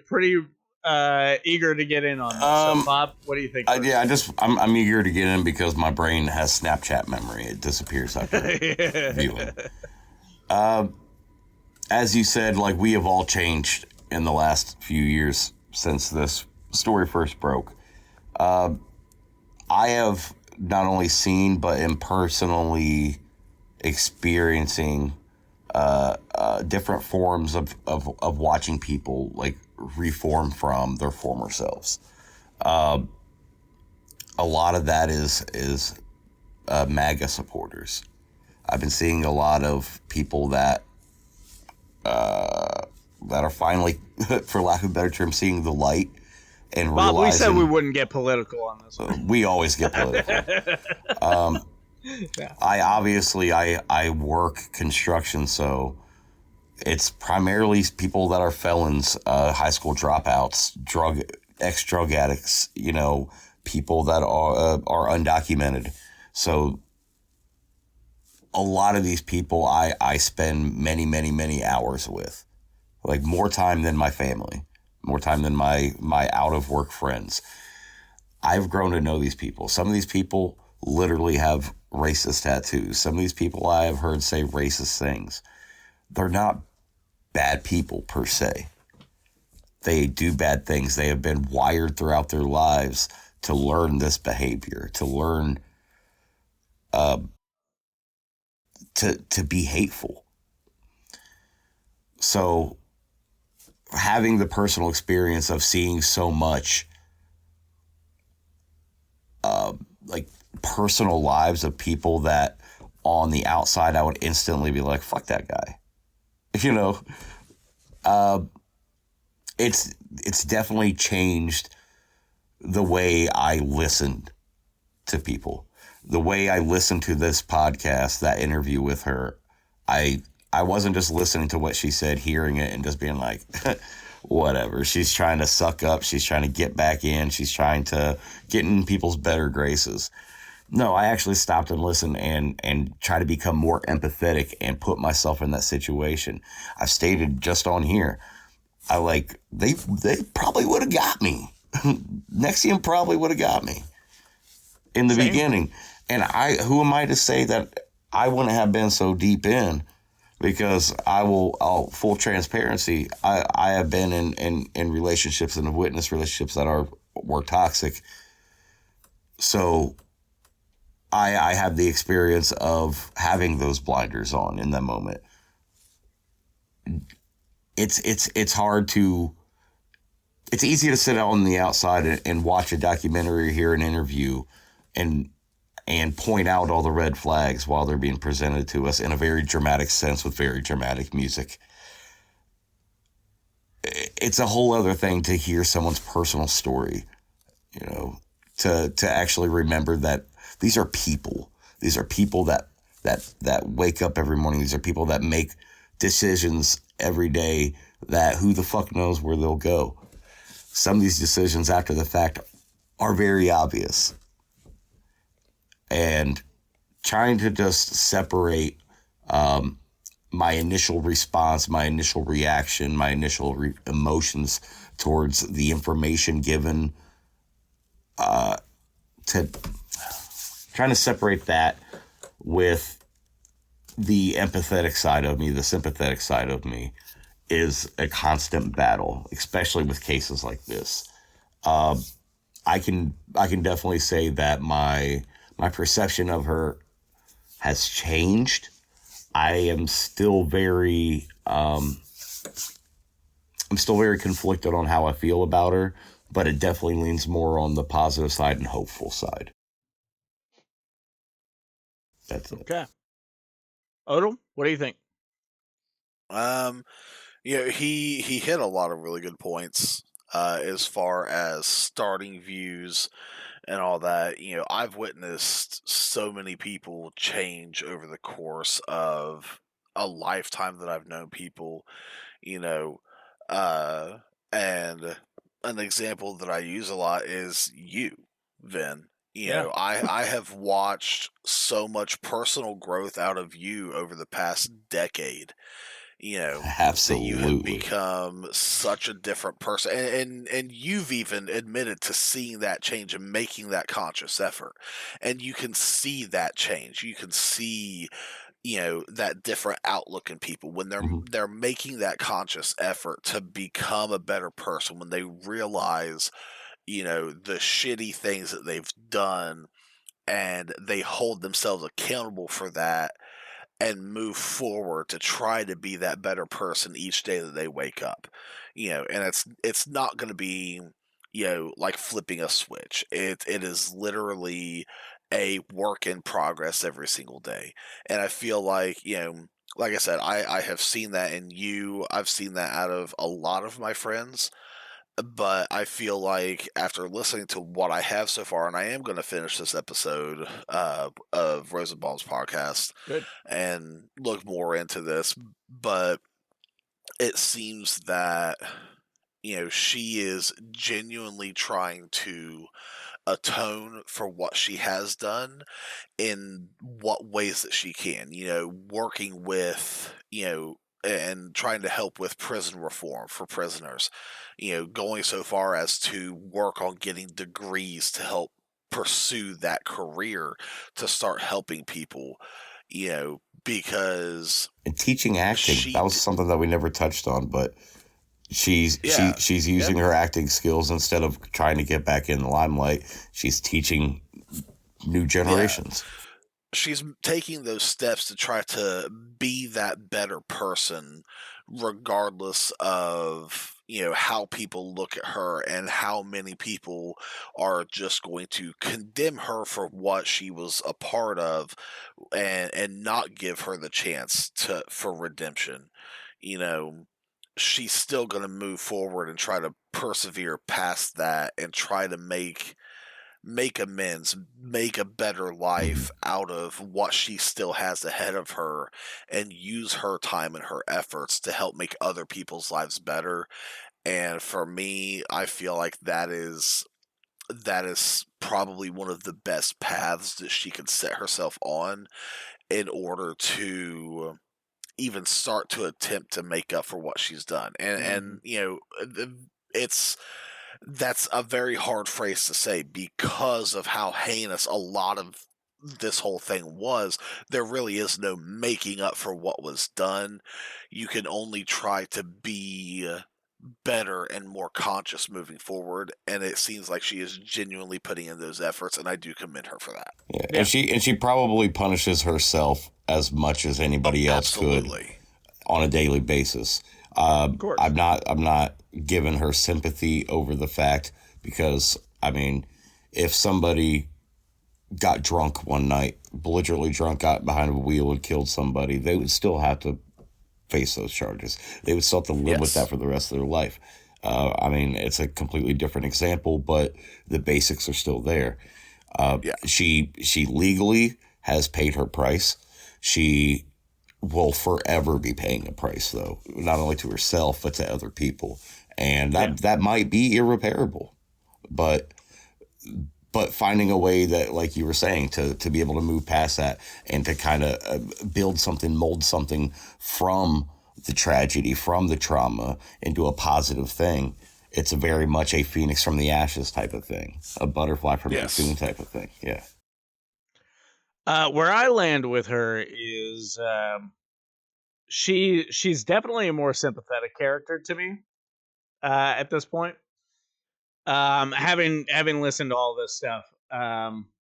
eager to get in on this. So, Bob, what do you think?
I'm eager to get in because my brain has Snapchat memory. It disappears after viewing. As you said, like, we have all changed in the last few years since this story first broke. I have not only seen, but am personally experiencing different forms of watching people, like, reform from their former selves. A lot of that is MAGA supporters. I've been seeing a lot of people that are finally, for lack of a better term, seeing the light and
Bob,
realizing...
we said we wouldn't get political on this one.
We always get political.
Yeah.
I work construction, so it's primarily people that are felons, high school dropouts, ex-drug addicts, people that are undocumented. So a lot of these people I spend many, many, many hours with, like more time than my family, more time than my out of work friends. I've grown to know these people. Some of these people literally have racist tattoos. Some of these people I have heard say racist things. They're not bad people per se. They do bad things. They have been wired throughout their lives to learn this behavior, to learn to be hateful. So having the personal experience of seeing so much like personal lives of people that on the outside I would instantly be like, fuck that guy. It's definitely changed the way I listened to people. The way I listened to this podcast, that interview with her, I wasn't just listening to what she said, hearing it, and just being like, whatever. She's trying to suck up. She's trying to get back in. She's trying to get in people's better graces. No, I actually stopped and listened and try to become more empathetic and put myself in that situation. I've stated just on here, they probably would have got me. NXIVM probably would have got me in the beginning. And who am I to say that I wouldn't have been so deep in? Because full transparency, I have been in relationships and have witnessed relationships that were toxic. So I have the experience of having those blinders on in that moment. It's hard to... It's easy to sit out on the outside and watch a documentary or hear an interview and point out all the red flags while they're being presented to us in a very dramatic sense with very dramatic music. It's a whole other thing to hear someone's personal story, to actually remember that these are people. These are people that wake up every morning. These are people that make decisions every day that who the fuck knows where they'll go. Some of these decisions after the fact are very obvious. And trying to just separate my initial response, my initial reaction, my initial emotions towards the information given, to trying to separate that with the empathetic side of me, the sympathetic side of me, is a constant battle, especially with cases like this. I can definitely say that my perception of her has changed. I am still very conflicted on how I feel about her, but it definitely leans more on the positive side and hopeful side. That's it.
Okay. Odell, what do you think?
He hit a lot of really good points as far as starting views and all that. I've witnessed so many people change over the course of a lifetime that I've known people, and an example that I use a lot is you, Vin. I have watched so much personal growth out of you over the past decade.
Absolutely.
that you have become such a different person, and you've even admitted to seeing that change and making that conscious effort, and you can see that change. You can see that different outlook in people when they're making that conscious effort to become a better person, when they realize the shitty things that they've done and they hold themselves accountable for that and move forward to try to be that better person each day that they wake up. And it's not going to be like flipping a switch. It is literally a work in progress every single day. And I feel like like I said, I have seen that in you. I've seen that out of a lot of my friends. But I feel like after listening to what I have so far, and I am going to finish this episode of Rosenbaum's podcast and look more into this, but it seems that she is genuinely trying to atone for what she has done in what ways that she can, working with, and trying to help with prison reform for prisoners, going so far as to work on getting degrees to help pursue that career to start helping people, because
and teaching acting, that was something that we never touched on, but she's using her acting skills instead of trying to get back in the limelight. She's teaching new generations.
Yeah. She's taking those steps to try to be that better person, regardless of how people look at her and how many people are just going to condemn her for what she was a part of, and not give her the chance for redemption. She's still going to move forward and try to persevere past that and try to make amends, make a better life out of what she still has ahead of her, and use her time and her efforts to help make other people's lives better. And for me, I feel like that is probably one of the best paths that she could set herself on in order to even start to attempt to make up for what she's done. And that's a very hard phrase to say because of how heinous a lot of this whole thing was. There really is no making up for what was done. You can only try to be better and more conscious moving forward, and it seems like she is genuinely putting in those efforts, and I do commend her for that.
Yeah. And she probably punishes herself as much as anybody else could on a daily basis. Of course. I'm not giving her sympathy over the fact, because if somebody got drunk one night, belligerently drunk, got behind a wheel and killed somebody, they would still have to face those charges. They would still have to live with that for the rest of their life. It's a completely different example, but the basics are still there. She legally has paid her price. She will forever be paying a price, though, not only to herself but to other people, and that might be irreparable. But finding a way that, like you were saying, to be able to move past that and to kind of build something, mold something from the tragedy, from the trauma, into a positive thing. It's very much a phoenix from the ashes type of thing, a butterfly from the cocoon type of thing. Yeah.
Where I land with her is she's definitely a more sympathetic character to me at this point. Having listened to all this stuff,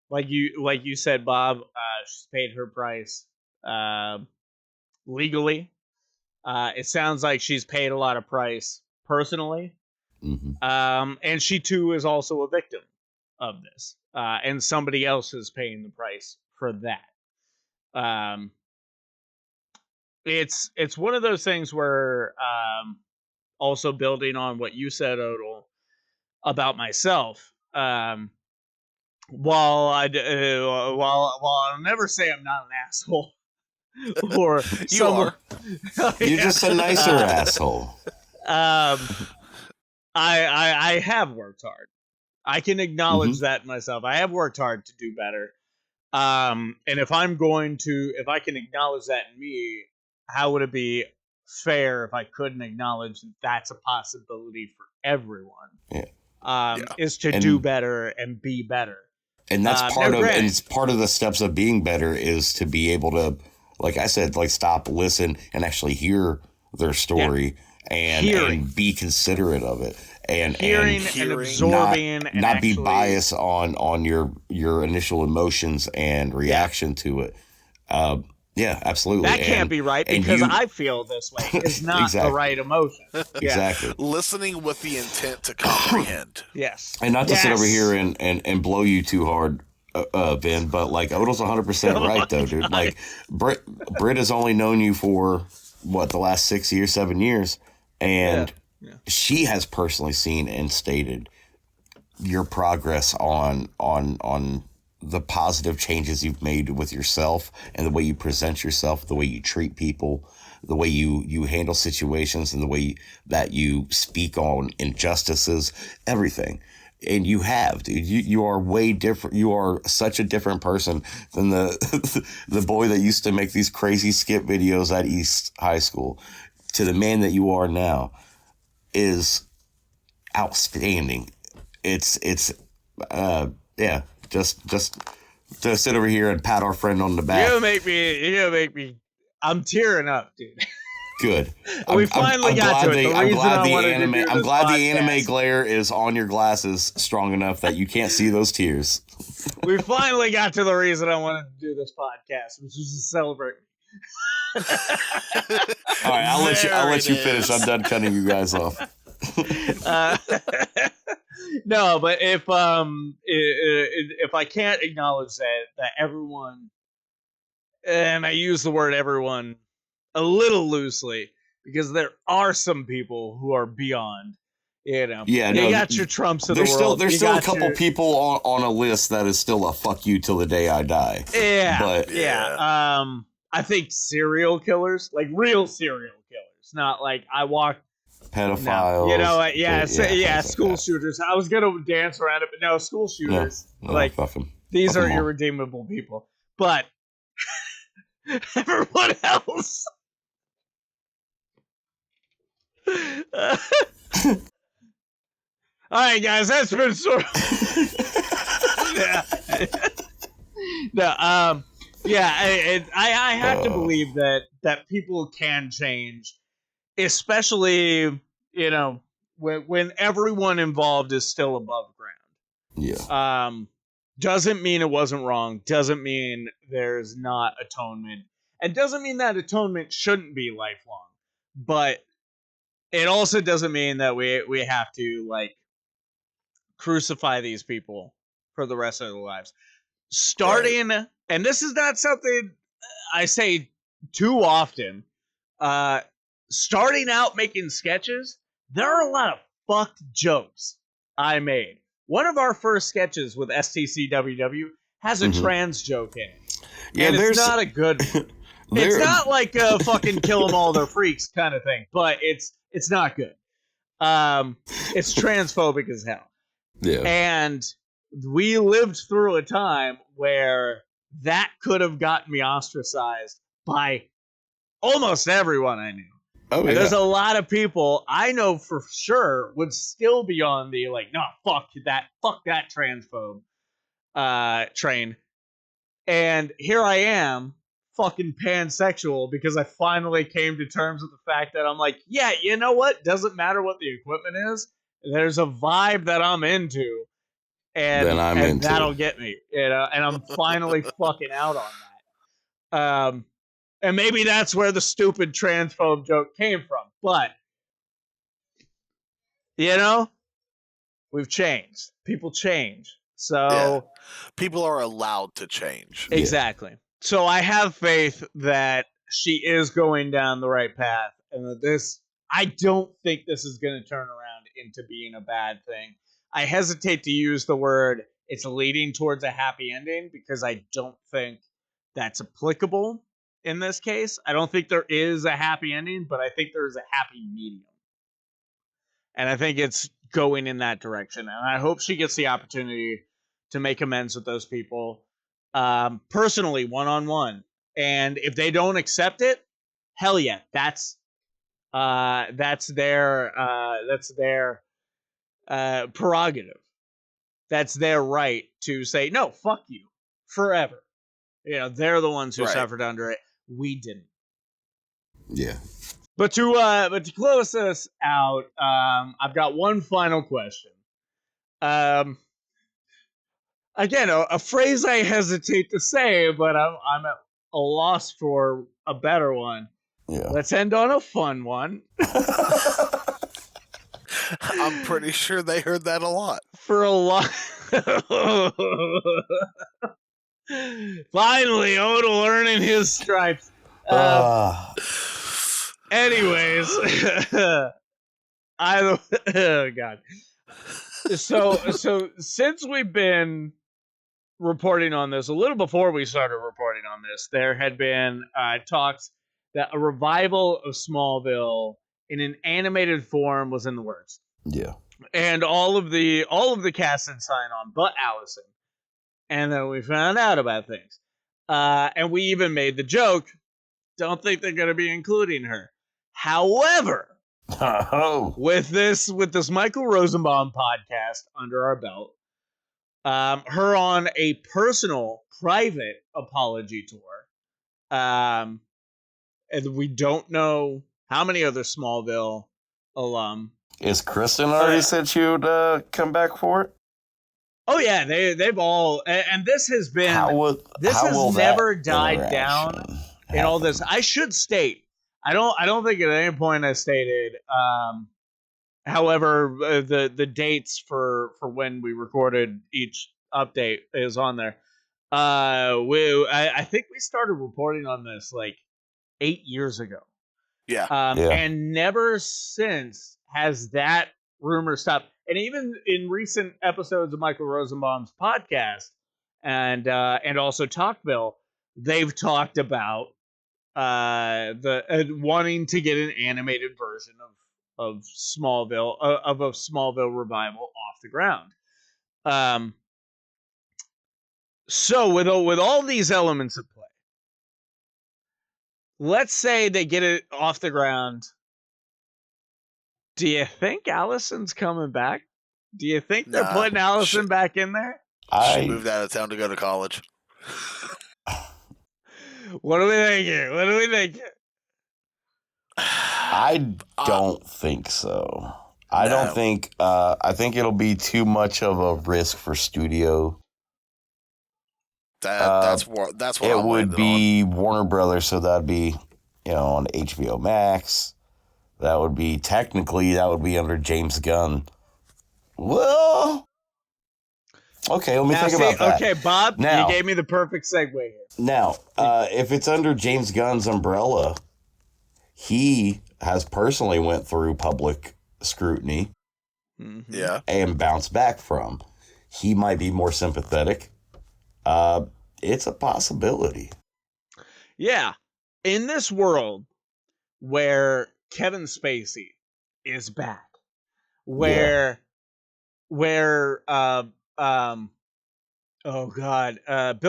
like you said, Bob, she's paid her price legally. It sounds like she's paid a lot of price personally, and she too is also a victim of this, and somebody else is paying the price for that. It's one of those things where, also building on what you said, Odell, about myself. While I'll never say I'm not an asshole, or
you are.
You're just a nicer asshole.
I have worked hard. I can acknowledge that myself. I have worked hard to do better. And if I can acknowledge that in me, how would it be fair if I couldn't acknowledge that that's a possibility for everyone. Is to do better and be better.
And that's part of, and it's part of the steps of being better is to be able to, like I said, like stop, listen, and actually hear their story and be considerate of it. And
hearing and absorbing,
not be biased on your initial emotions and reaction to it. Yeah, absolutely.
That can't be right because I feel this way. It's not the right emotion.
Exactly.
Listening with the intent to comprehend.
Yes.
And not to sit over here and blow you too hard, Vin, but like Odo's 100% right though, dude. God. Like Britt has only known you for the last 6 years, 7 years, and she has personally seen and stated your progress on the positive changes you've made with yourself and the way you present yourself, the way you treat people, the way you handle situations, and the way that you speak on injustices, everything. And you have, dude. You are way different. You are such a different person than the boy that used to make these crazy skit videos at East High School to the man that you are now is outstanding. It's just to sit over here and pat our friend on the back.
You make me. I'm tearing up, dude.
Good.
We finally got to it.
I'm glad the anime glare is on your glasses strong enough that you can't see those tears.
We finally got to the reason I wanted to do this podcast, which is to celebrate.
All right, I'll let you finish. I'm done cutting you guys off.
No, but if I can't acknowledge that everyone, and I use the word everyone a little loosely because there are some people who are beyond, you got your Trumps of the world.
There's still a couple people on a list that is still a fuck you till the day I die.
I think serial killers, like real serial killers, not like I walk.
Pedophiles.
School shooters. I was gonna dance around it, but no, school shooters.
Fuck them.
These are irredeemable people. But everyone else. All right, guys, that's been sort of. I have to believe that people can change. Especially, when everyone involved is still above ground.
Yeah.
Doesn't mean it wasn't wrong. Doesn't mean there's not atonement. And doesn't mean that atonement shouldn't be lifelong. But it also doesn't mean that we have to, crucify these people for the rest of their lives. Starting, and this is not something I say too often, starting out making sketches, there are a lot of fucked jokes I made. One of our first sketches with STCWW has a trans joke in it. And it's not a good it's not like a fucking kill them all, they're freaks kind of thing, but it's not good. It's transphobic as hell.
Yeah.
And we lived through a time where that could have gotten me ostracized by almost everyone I knew.
Oh, yeah.
There's a lot of people I know for sure would still be on the no, fuck that transphobe train. And here I am, fucking pansexual, because I finally came to terms with the fact that I'm like, yeah, you know what? Doesn't matter what the equipment is. There's a vibe that I'm into, and that'll get me, and I'm finally fucking out on that. And maybe that's where the stupid transphobe joke came from. But, we've changed. People change. So
people are allowed to change.
Exactly. So I have faith that she is going down the right path, and that I don't think this is going to turn around into being a bad thing. I hesitate to use the word it's leading towards a happy ending because I don't think that's applicable in this case. I don't think there is a happy ending, but I think there is a happy medium. And I think it's going in that direction. And I hope she gets the opportunity to make amends with those people personally, one-on-one. And if they don't accept it, hell yeah, that's That's their prerogative. That's their right to say, no, fuck you, forever. They're the ones who suffered under it. We didn't.
Yeah.
But to close this out, I've got one final question. Again, a phrase I hesitate to say, but I'm at a loss for a better one.
Yeah.
Let's end on a fun one.
I'm pretty sure they heard that a lot.
For a lot. Finally, Oda learning his stripes. Anyways, oh god. So since we've been reporting on this, a little before we started reporting on this, there had been talks that a revival of Smallville in an animated form was in the works.
Yeah.
And all of the cast had signed on, but Allison. And then we found out about things. And we even made the joke, don't think they're going to be including her. However, with this Michael Rosenbaum podcast under our belt, her on a personal, private apology tour, and we don't know how many other Smallville alum.
Is Kristen already said she would come back for it?
Oh yeah, they've all, and this has been this has never died down in all this. I should state, I don't think at any point I stated. However, the dates for when we recorded each update is on there. I think we started reporting on this like 8 years ago.
Yeah.
And never since has that rumor stopped. And even in recent episodes of Michael Rosenbaum's podcast and also Talkville, they've talked about the wanting to get an animated version of Smallville, of a Smallville revival off the ground. So with all these elements at play, let's say they get it off the ground. Do you think Allison's coming back? Do you think they're putting Allison back in there?
She moved out of town to go to college.
What are we thinking?
I don't think so. I think it'll be too much of a risk for studio.
That's what
it would be on. Warner Brothers, so that'd be on HBO Max. That would be under James Gunn. Well, okay, let me think about that.
Okay, Bob, you gave me the perfect segue here.
Now, if it's under James Gunn's umbrella, he has personally went through public scrutiny, and bounced back from. He might be more sympathetic. It's a possibility.
Yeah, in this world where Kevin Spacey is back, where Bill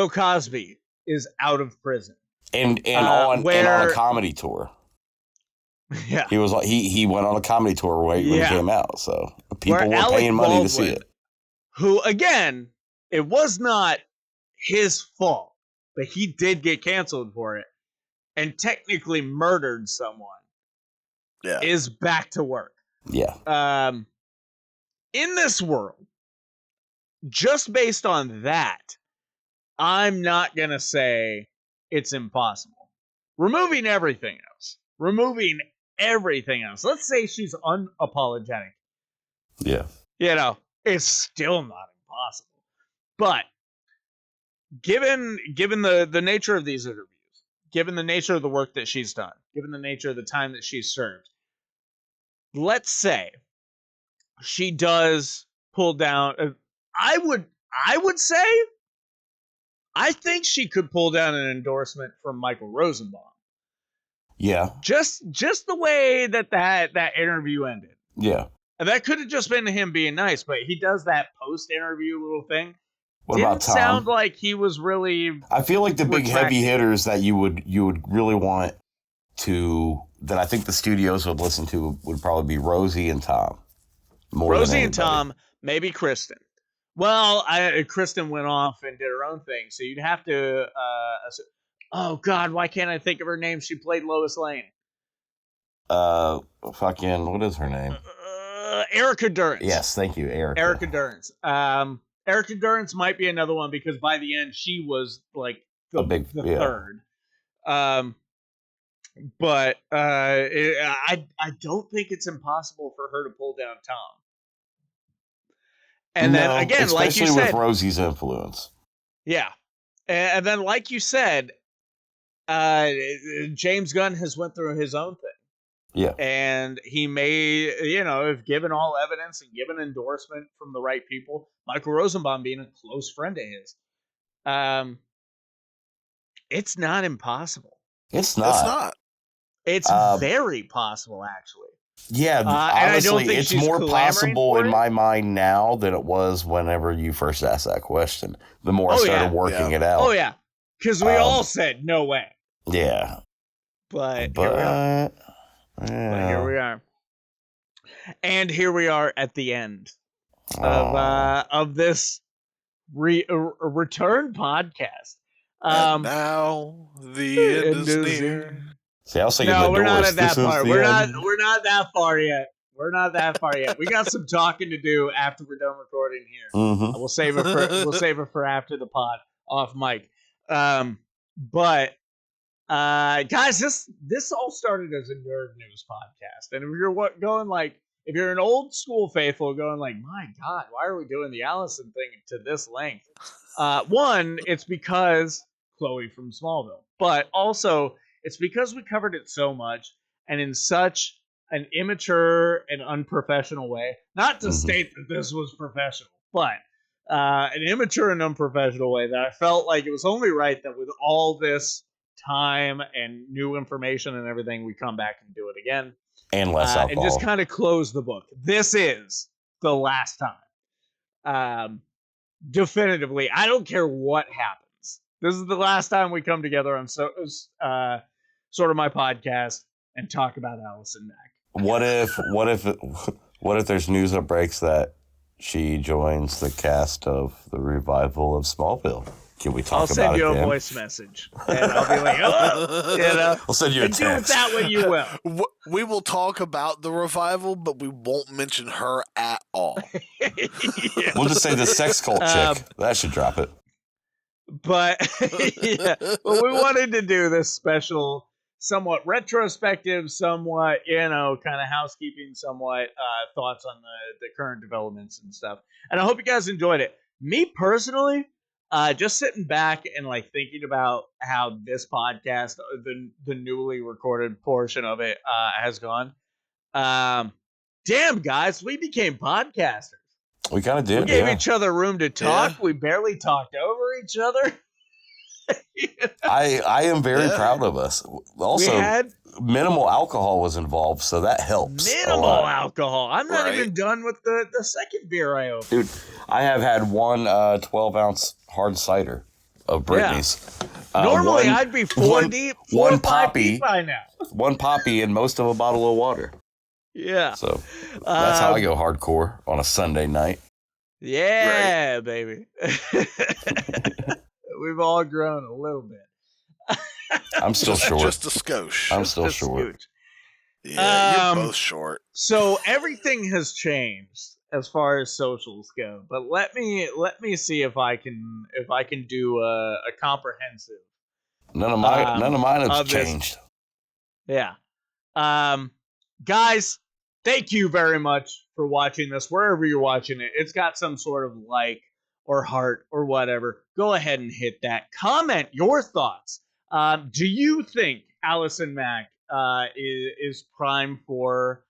Cosby is out of prison
and on a comedy tour.
Yeah,
he went on a comedy tour when he came out, so people were paying money to see it.
Who again, it was not his fault, but he did get canceled for it and technically murdered someone.
Yeah,
is back to work.
Yeah.
In this world, just based on that, I'm not going to say it's impossible. Removing everything else. Let's say she's unapologetic.
Yeah.
It's still not impossible. But given the nature of these interviews, given the nature of the work that she's done, given the nature of the time that she's served, let's say she does pull down. I would say, I think she could pull down an endorsement from Michael Rosenbaum.
Yeah.
Just the way that interview ended.
Yeah.
And that could have just been him being nice, but he does that post-interview little thing.
What about Tom?
Sound like he was really.
I feel like the big heavy hitters that you would really want that I think the studios would listen to would probably be Rosie and Tom.
Rosie and Tom, maybe Kristen. Well, Kristen went off and did her own thing, so you'd have to. Oh God, why can't I think of her name? She played Lois Lane.
What is her name?
Erica Durance.
Yes, thank you, Erica.
Erica Durance. Erica Durance might be another one because by the end she was like the third. But I don't think it's impossible for her to pull down Tom. And then again, like you said,
especially with Rosie's influence.
Yeah, and then like you said, James Gunn has went through his own thing.
Yeah,
and he may, have given all evidence and given endorsement from the right people. Michael Rosenbaum being a close friend of his. It's not impossible.
It's not.
It's very possible, actually.
Yeah, honestly, it's more possible in my mind now than it was whenever you first asked that question. The more I started working it out.
Oh, yeah. Because we all said, no way.
Yeah.
But here we are. And here we are at the end of this return podcast.
And now the end is near.
See, I was thinking
we're not at that part. We're not that far yet. We're not that far yet. We got some talking to do after we're done recording here.
Mm-hmm.
We'll save it for after the pod off mic. But guys, this all started as a nerd news podcast, and if you're an old school faithful going like, my God, why are we doing the Allison thing to this length? One, it's because Chloe from Smallville, but also it's because we covered it so much and in such an immature and unprofessional way. Not to state that this was professional, but an immature and unprofessional way that I felt like it was only right that with all this time and new information and everything, we come back and do it again.
And less alcohol.
And just kind of close the book. This is the last time. Definitively. I don't care what happens. This is the last time we come together on Sort of My Podcast and talk about Allison Mack.
What if there's news that breaks that she joins the cast of the revival of Smallville? Can we talk about it?
I'll send you a voice message, and I'll be like,
I'll send you a text.
Do with that what you will.
We will talk about the revival, but we won't mention her at all.
Yeah.
We'll just say the sex cult chick. That should drop it.
But but we wanted to do this special, somewhat retrospective, somewhat, kind of housekeeping, somewhat thoughts on the current developments and stuff. And I hope you guys enjoyed it. Me personally, just sitting back and thinking about how this podcast, the newly recorded portion of it, has gone. Damn, guys, we became podcasters.
We kind of did.
We gave each other room to talk.
Yeah.
We barely talked over each other.
I am very proud of us. Also, minimal alcohol was involved, so that helps.
Minimal alcohol. I'm not even done with the second beer I opened.
Dude, I have had one 12-ounce hard cider of Brittany's.
Yeah. Normally, I'd be four or five deep by now.
One poppy and most of a bottle of water.
Yeah.
So that's how I go hardcore on a Sunday night.
Yeah, baby. We've all grown a little bit.
I'm still short.
Just a skosh.
I'm still short.
Yeah, you're both short.
So everything has changed as far as socials go, but let me see if I can do a comprehensive.
None of mine have changed.
Yeah. Guys, thank you very much for watching this. Wherever you're watching it, it's got some sort of like or heart or whatever. Go ahead and hit that. Comment your thoughts. Do you think Allison Mack is prime for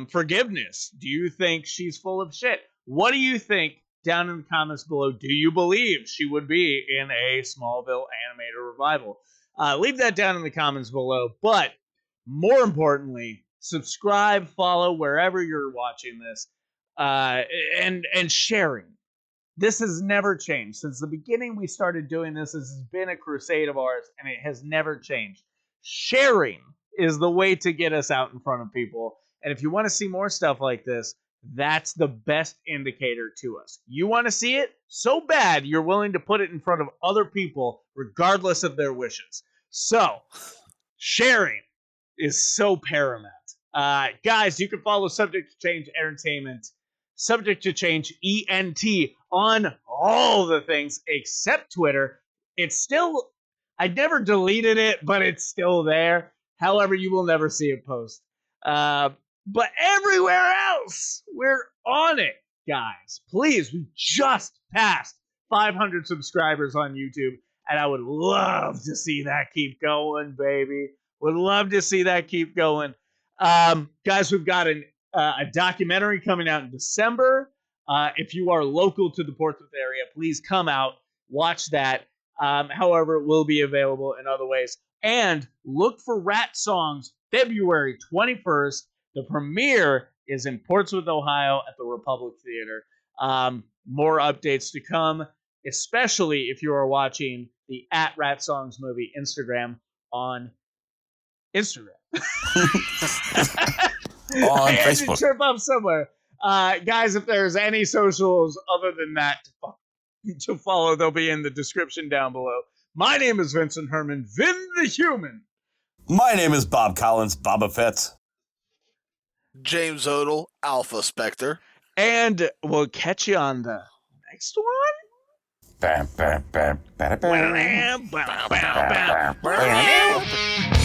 forgiveness? Do you think she's full of shit? What do you think? Down in the comments below. Do you believe she would be in a Smallville animated revival? Leave that down in the comments below. But more importantly, subscribe, follow wherever you're watching this, and sharing. This has never changed. Since the beginning we started doing this, this has been a crusade of ours, and it has never changed. Sharing is the way to get us out in front of people. And if you want to see more stuff like this, that's the best indicator to us. You want to see it so bad, you're willing to put it in front of other people, regardless of their wishes. So, sharing is so paramount. Guys, you can follow Subject to Change Entertainment, Subject to Change ENT on all the things except Twitter. It's still, I never deleted it, but it's still there. However, you will never see it post. But everywhere else, we're on it, guys. Please, we just passed 500 subscribers on YouTube, and I would love to see that keep going, baby. Would love to see that keep going. Guys, we've got a documentary coming out in December. If you are local to the Portsmouth area, please come out, watch that. However, it will be available in other ways. And look for Rat Songs February 21st. The premiere is in Portsmouth, Ohio at the Republic Theater. More updates to come, especially if you are watching the @Rat Songs movie Instagram on Instagram.
On Facebook.
To trip up somewhere. Guys, if there's any socials other than that to follow, they'll be in the description down below. My name is Vincent Herman, Vin the Human.
My name is Bob Collins, Boba Fett.
James Odell, Alpha Spectre.
And we'll catch you on the next one.
Bam, bam, bam, bam, bam.
Bam, bam, bam, bam, bam.